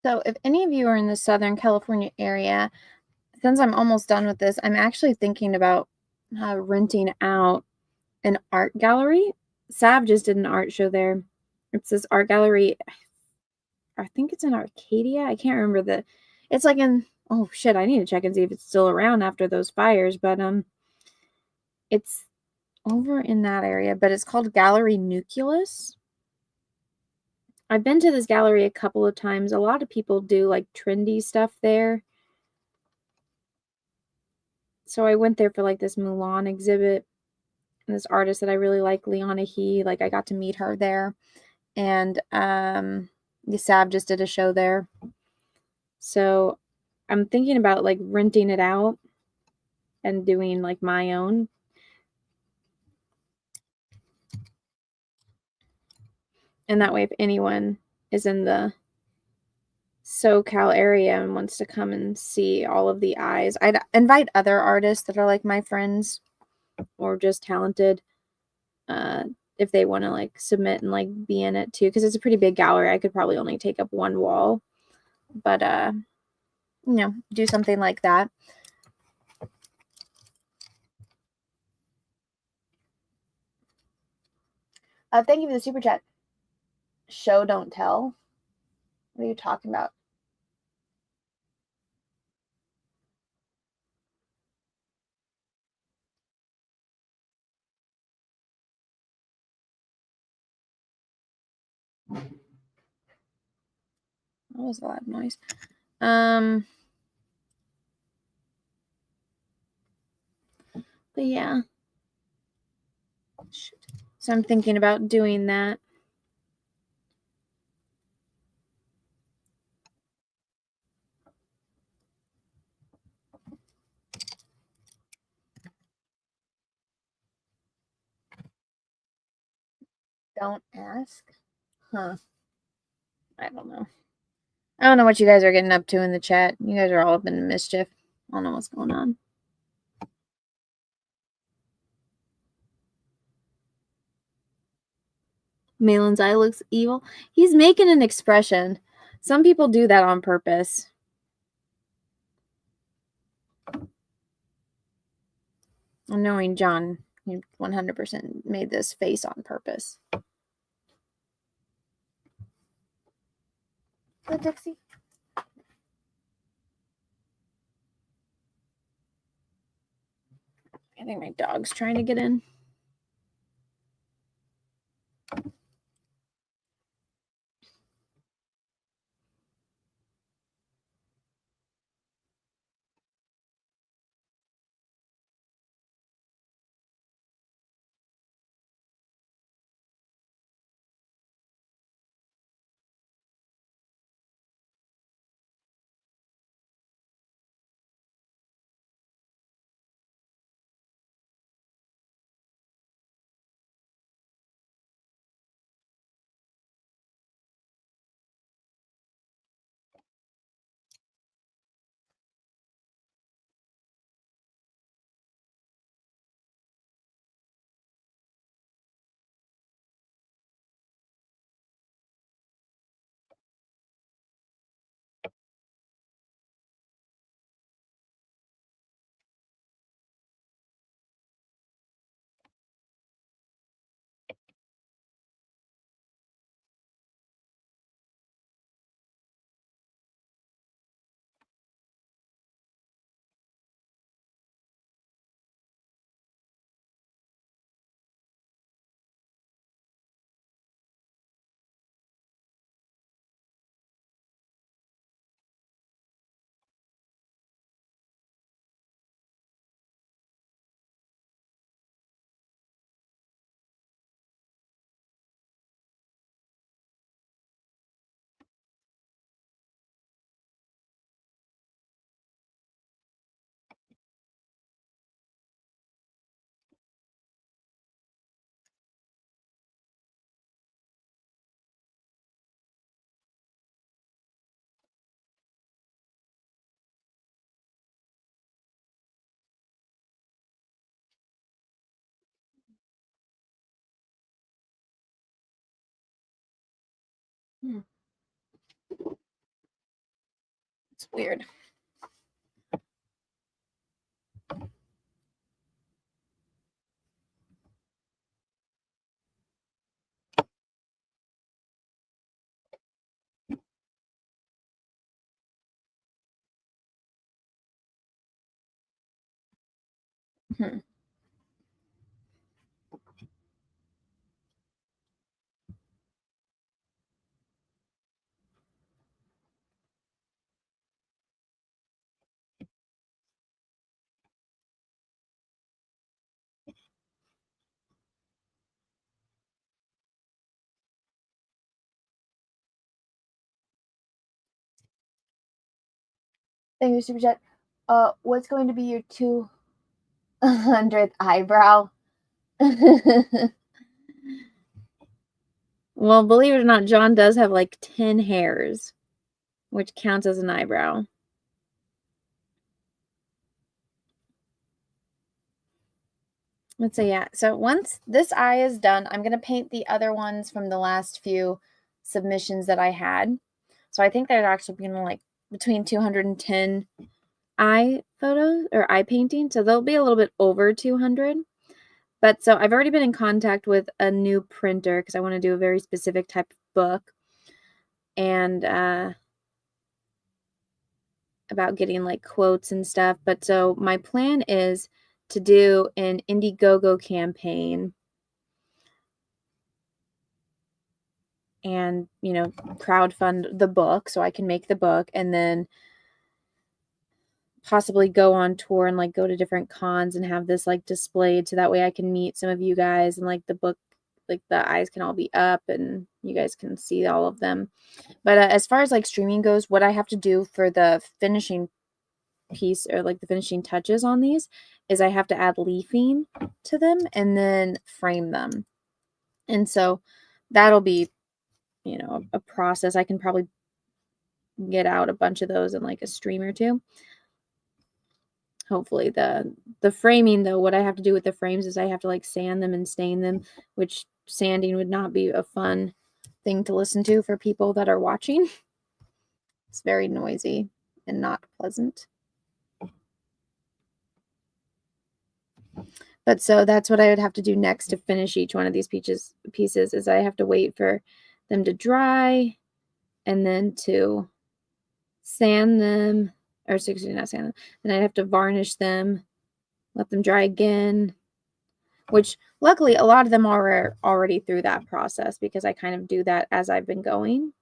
B: So if any of you are in the Southern California area, since I'm almost done with this, I'm actually thinking about renting out an art gallery. Sav just did an art show there. It's this art gallery. I think it's in Arcadia. I can't remember it's like oh shit, I need to check and see if it's still around after those fires, but it's over in that area, but it's called Gallery Nucleus. I've been to this gallery a couple of times. A lot of people do like trendy stuff there. So I went there for like this Mulan exhibit. And this artist that I really like, Leona He, like I got to meet her there. And Sav just did a show there. So I'm thinking about like renting it out and doing like my own. And that way, if anyone is in the SoCal area and wants to come and see all of the eyes, I'd invite other artists that are like my friends or just talented if they want to like submit and like be in it too, because it's a pretty big gallery. I could probably only take up one wall, but do something like that. Thank you for the super chat. Show don't tell. What are you talking about? That was a loud noise. But yeah. So I'm thinking about doing that. Don't ask. Huh. I don't know. I don't know what you guys are getting up to in the chat. You guys are all up in mischief. I don't know what's going on. Malin's eye looks evil. He's making an expression. Some people do that on purpose. And knowing John, he 100% made this face on purpose. Good, Dixie. I think my dog's trying to get in. It's weird. Hmm.
A: Thank you, Super Chat. What's going to be your 200th eyebrow?
B: Well, believe it or not, John does have like 10 hairs, which counts as an eyebrow. Let's say, yeah. So once this eye is done, I'm going to paint the other ones from the last few submissions that I had. So I think they're actually going to like between 210 eye photos or eye painting. So they'll be a little bit over 200. But so I've already been in contact with a new printer because I want to do a very specific type of book. And about getting like quotes and stuff. But so my plan is to do an Indiegogo campaign and, you know, crowdfund the book so I can make the book and then possibly go on tour and like go to different cons and have this like displayed so that way I can meet some of you guys and like the book, like the eyes can all be up and you guys can see all of them. But as far as like streaming goes, what I have to do for the finishing piece or like the finishing touches on these is I have to add leafing to them and then frame them. And so that'll be, you know, a process. I can probably get out a bunch of those in like a stream or two. Hopefully the framing though, what I have to do with the frames is I have to like sand them and stain them, which sanding would not be a fun thing to listen to for people that are watching. It's very noisy and not pleasant. But so that's what I would have to do next to finish each one of these pieces is I have to wait for them to dry and then to sand them, or excuse me, not sand them. Then I'd have to varnish them, let them dry again, which luckily a lot of them are already through that process because I kind of do that as I've been going.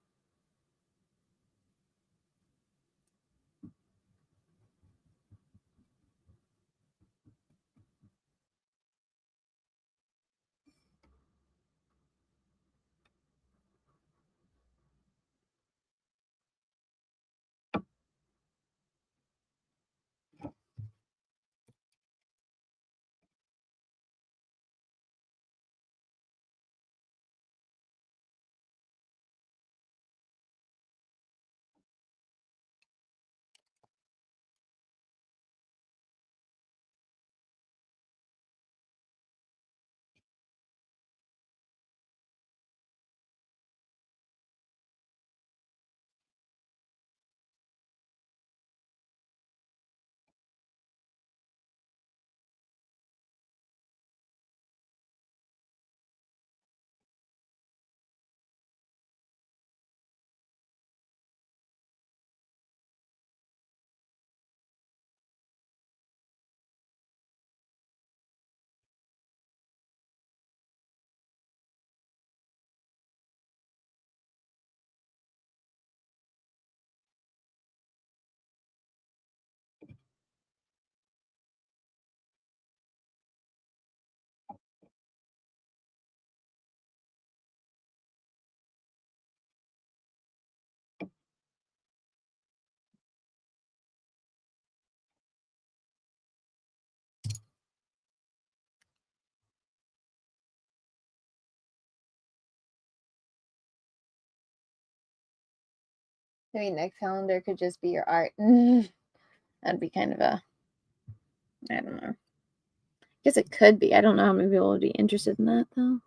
B: I mean, next calendar could just be your art. That'd be kind of a, I don't know. I guess it could be. I don't know how many people would be interested in that though.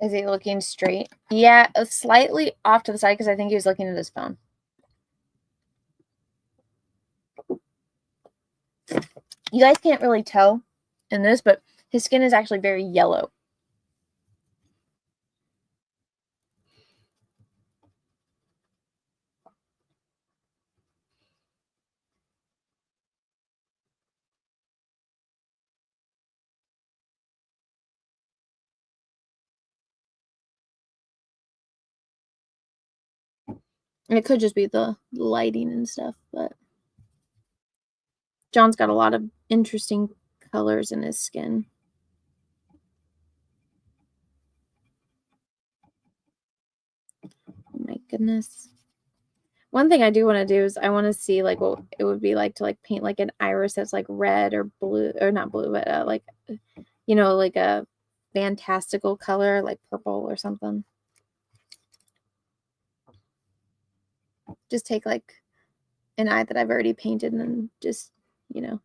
A: Is he looking straight? Yeah, slightly off to the side because I think he was looking at his phone. You guys can't really tell in this, but his skin is actually very yellow. And it could just be the lighting and stuff, but John's got a lot of interesting colors in his skin. Oh my goodness. One thing I do want to do is I want to see like what it would be like to like paint like an iris that's like red or blue, or not blue, but like, you know, like a fantastical color, like purple or something. Just take like an eye that I've already painted and then just, you know,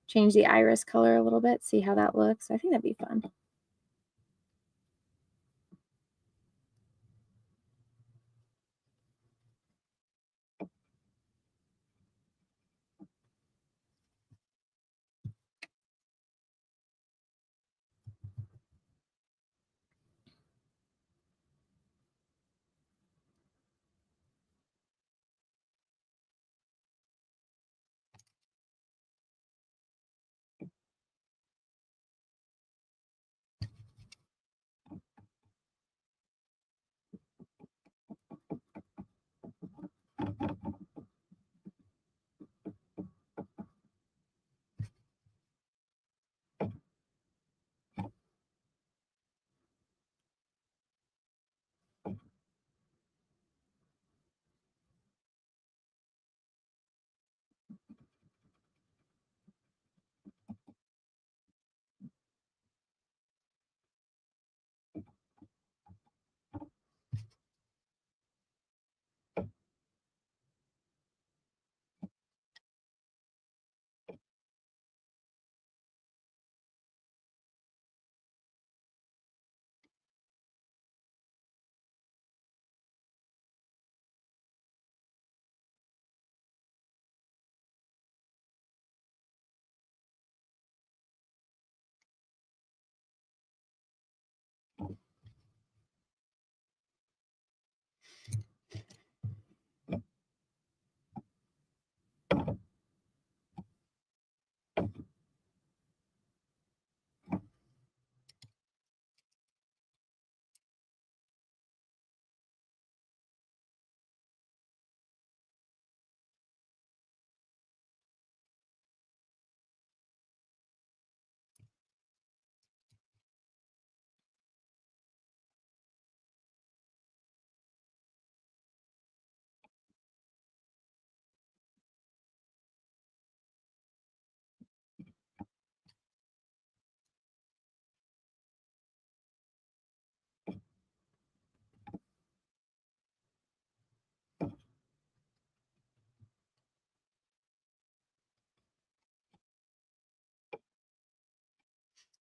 A: change the iris color a little bit, see how that looks. I think that'd be fun.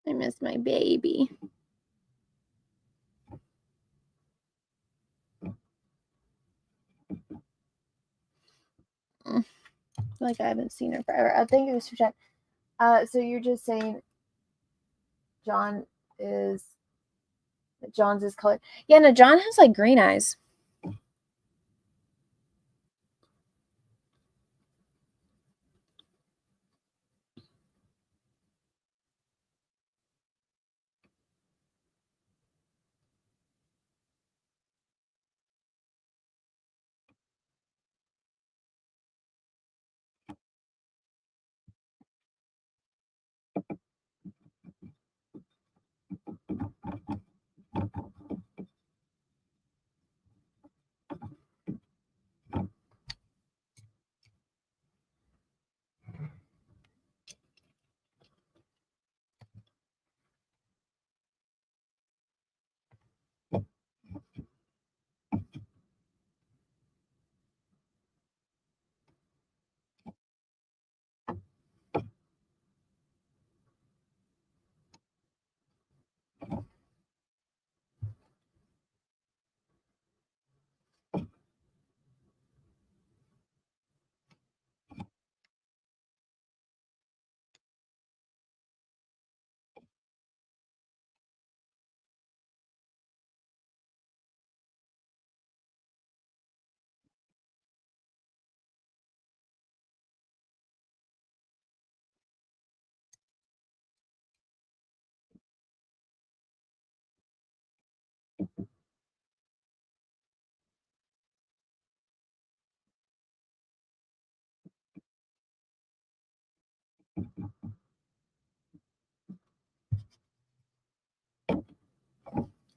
A: I miss my baby. Like I haven't seen her forever. I think it was for chat. So you're just saying John is John's is colored. Yeah, no, John has like green eyes.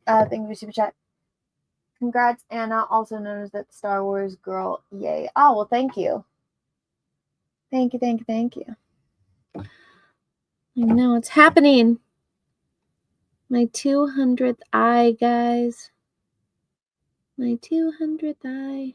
A: Thank you for super chat. Congrats, Anna, also known as that Star Wars girl. Yay. Oh, well, thank you. Thank you, thank you, thank you.
B: I know it's happening. My 200th eye, guys. My 200th eye.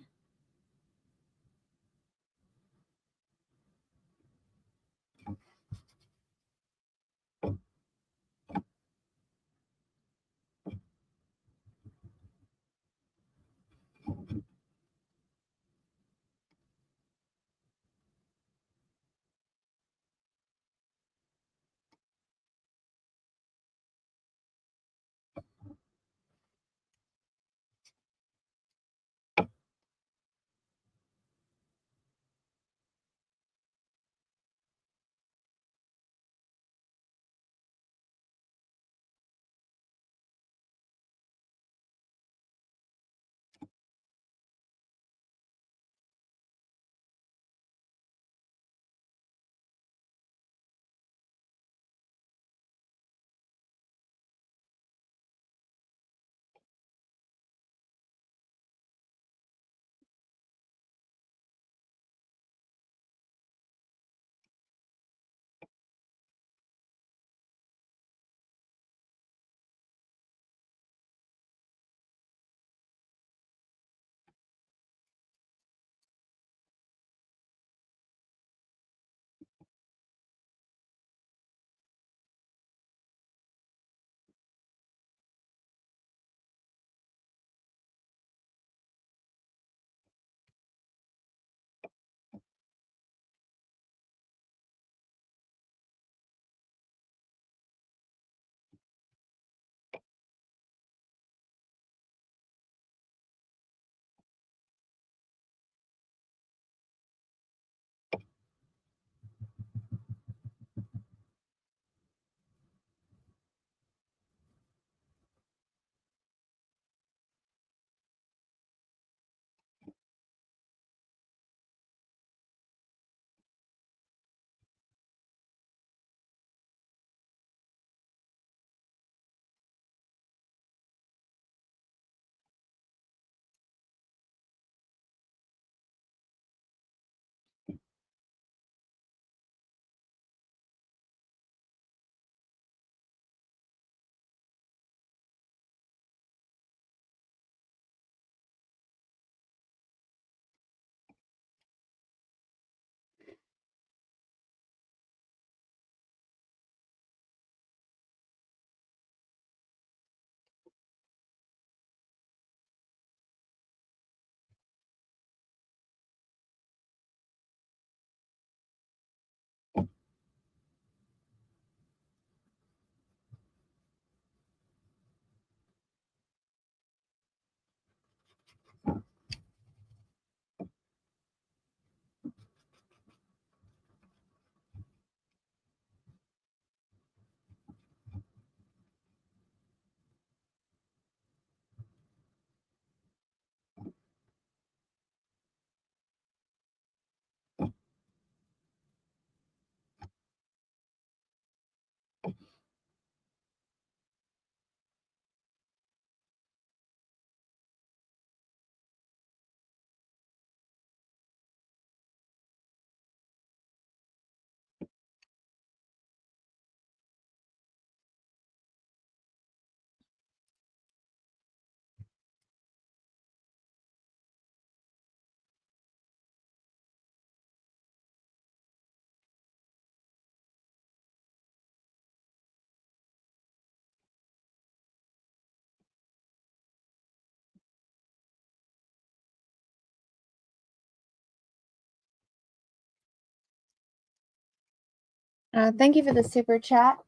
A: Thank you for the super chat.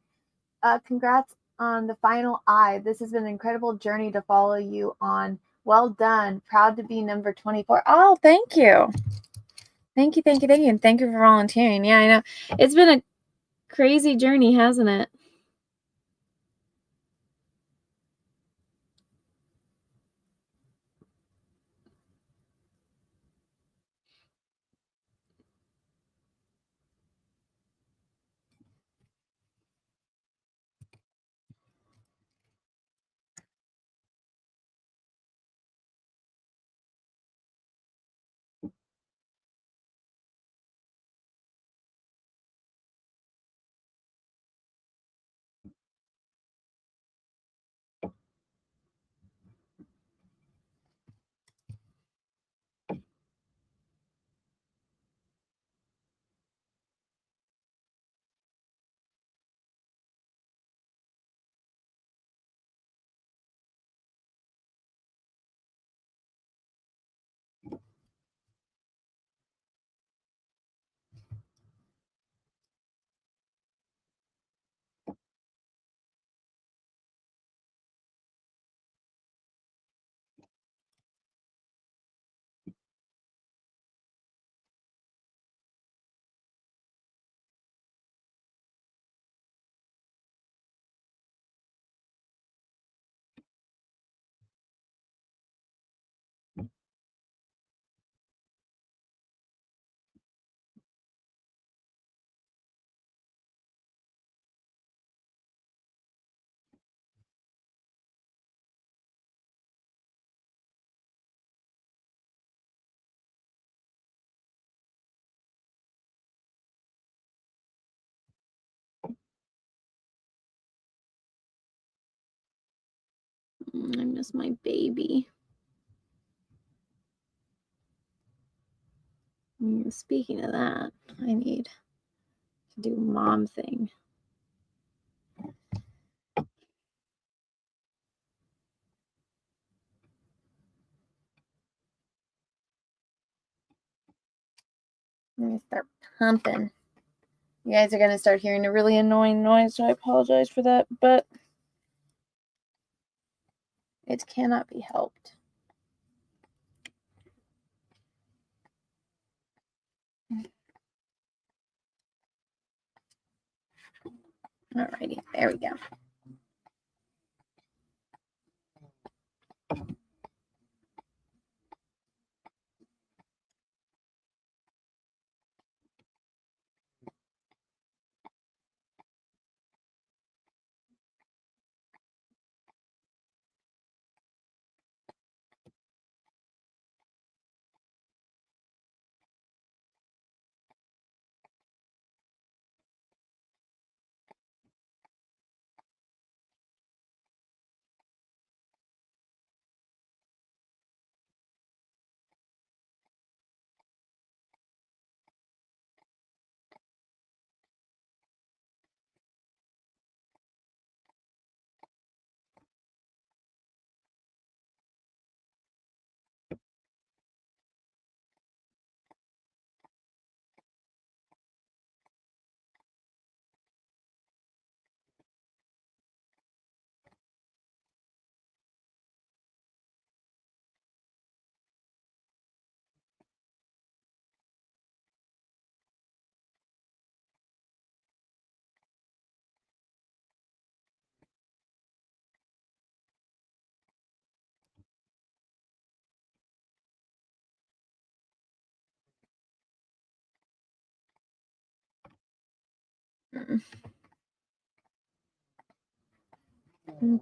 A: Congrats on the final eye. This has been an incredible journey to follow you on. Well done. Proud to be number 24. Oh, thank you. Thank you, thank you, thank you. And thank you for volunteering. Yeah, I know.
B: It's been a crazy journey, hasn't it? I miss my baby. Speaking of that, I need to do mom thing.
A: Let me start pumping. You guys are going to start hearing a really annoying noise, so I apologize for that, but it cannot be helped. Alrighty, there we go.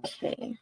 A: Okay.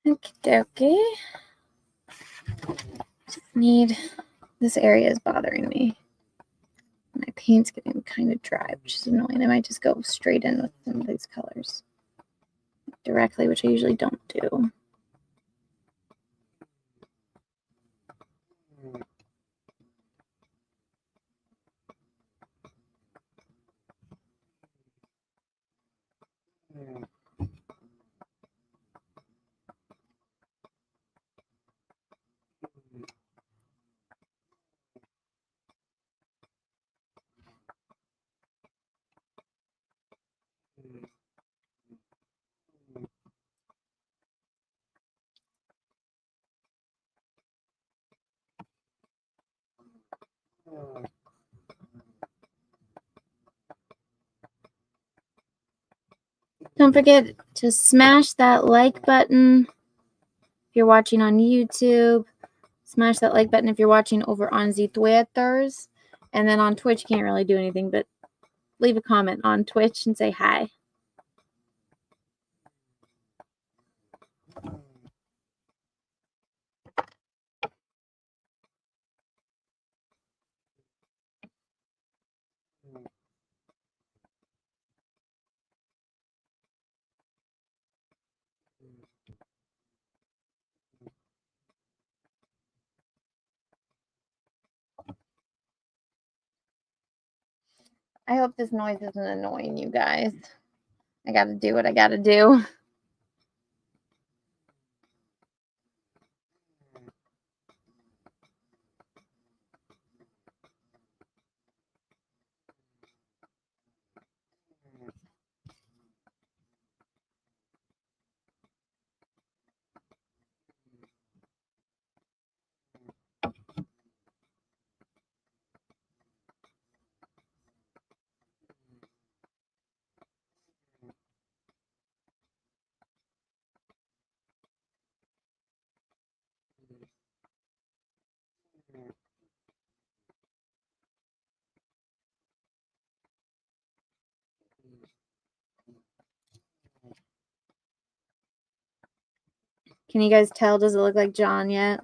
B: Okie dokie. This area is bothering me. My paint's getting kind of dry, which is annoying. I might just go straight in with some of these colors directly, which I usually don't do. Don't forget to smash that like button if you're watching on YouTube. Smash that like button if you're watching over on the Twitters. And then on Twitch, you can't really do anything but leave a comment on Twitch and say hi. I hope this noise isn't annoying you guys. I gotta do what I gotta do. Can you guys tell? Does it look like John yet?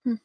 B: Oh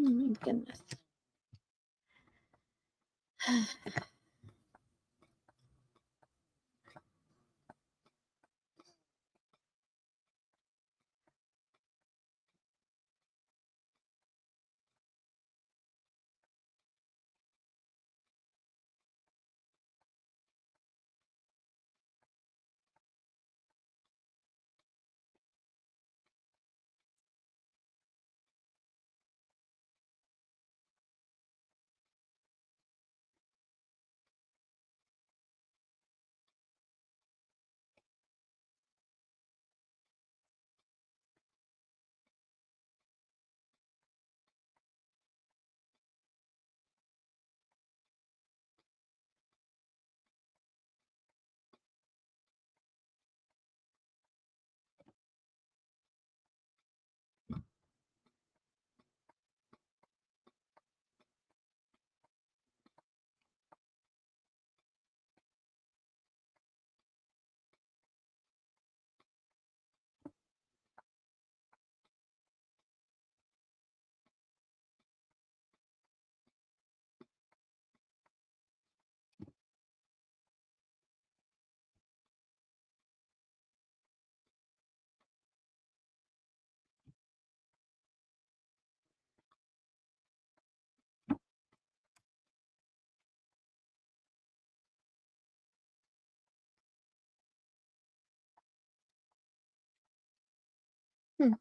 B: my goodness. Hmm.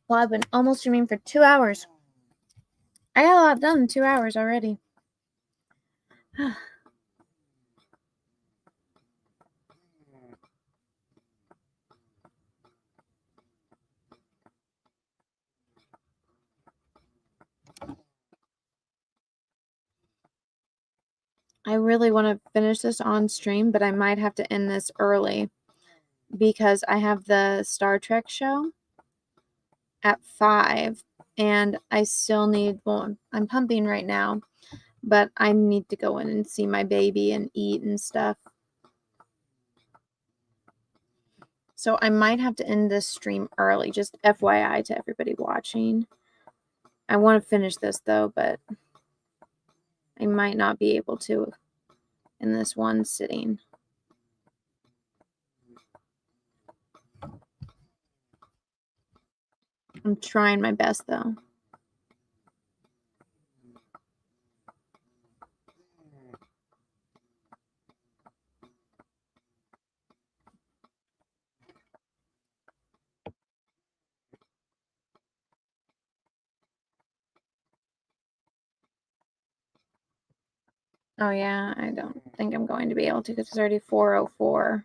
B: Well, I've been almost streaming for 2 hours. I got a lot done in 2 hours already. I really want to finish this on stream, but I might have to end this early because I have the Star Trek show at 5 and I still need, well, I'm pumping right now, but I need to go in and see my baby and eat and stuff. So I might have to end this stream early, just FYI to everybody watching. I want to finish this though, but I might not be able to in this one sitting. I'm trying my best though. Oh yeah, I don't think I'm going to be able to because it's already 4:04.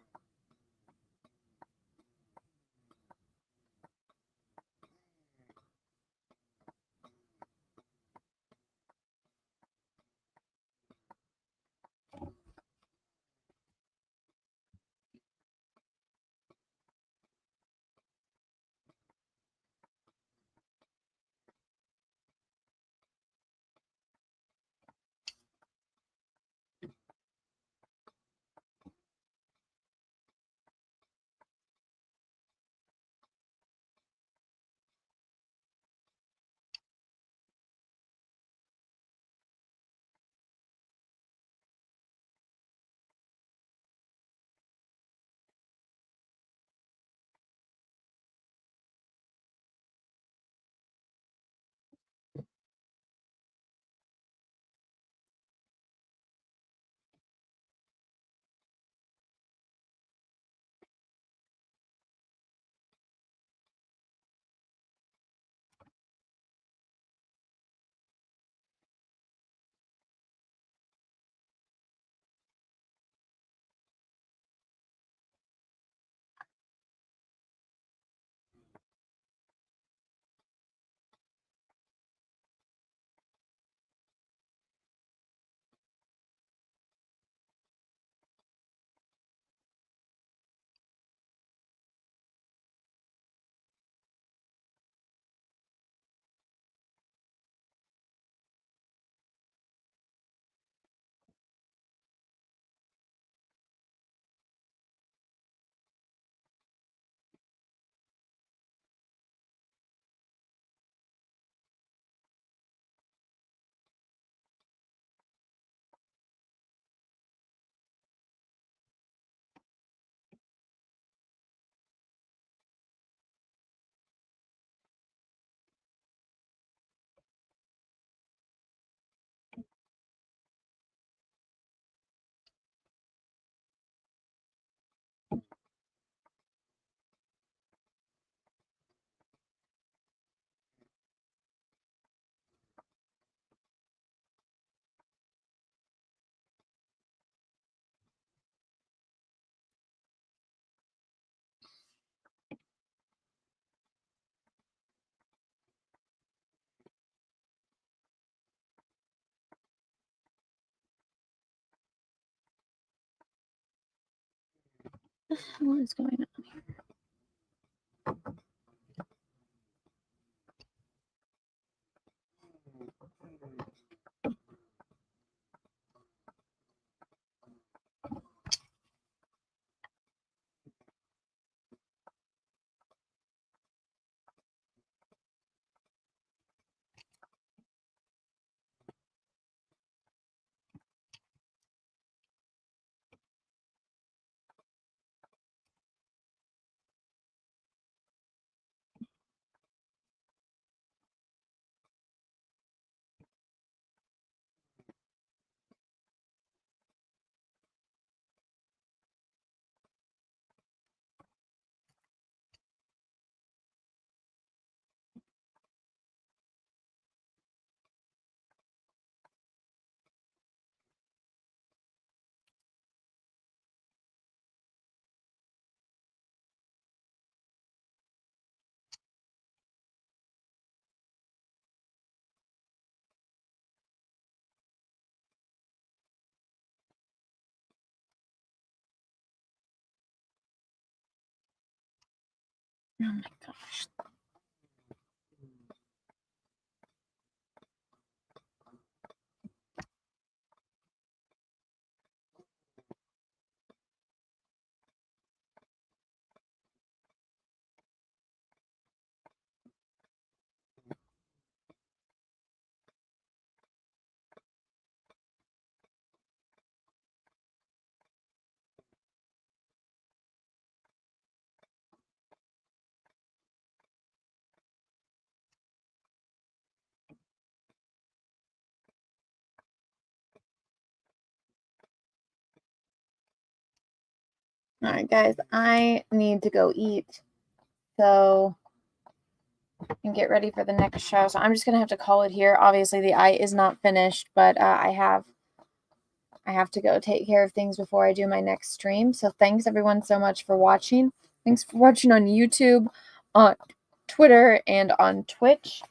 B: What is going on here? Oh my gosh. All right, guys, I need to go eat. So, and get ready for the next show. So I'm just going to have to call it here. Obviously, the eye is not finished, but I have to go take care of things before I do my next stream. So thanks everyone so much for watching. Thanks for watching on YouTube, on Twitter, and on Twitch.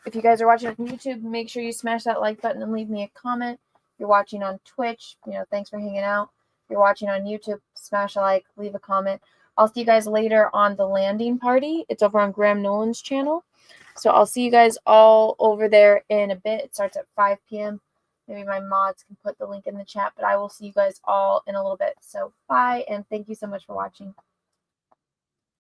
B: If you guys are watching on YouTube, make sure you smash that like button and leave me a comment. If you're watching on Twitch, thanks for hanging out. If you're watching on YouTube, smash a like, leave a comment. I'll see you guys later on the landing party. It's over on Graham Nolan's channel. So I'll see you guys all over there in a bit. It starts at 5 p.m. Maybe my mods can put the link in the chat, but I will see you guys all in a little bit. So bye, and thank you so much for watching.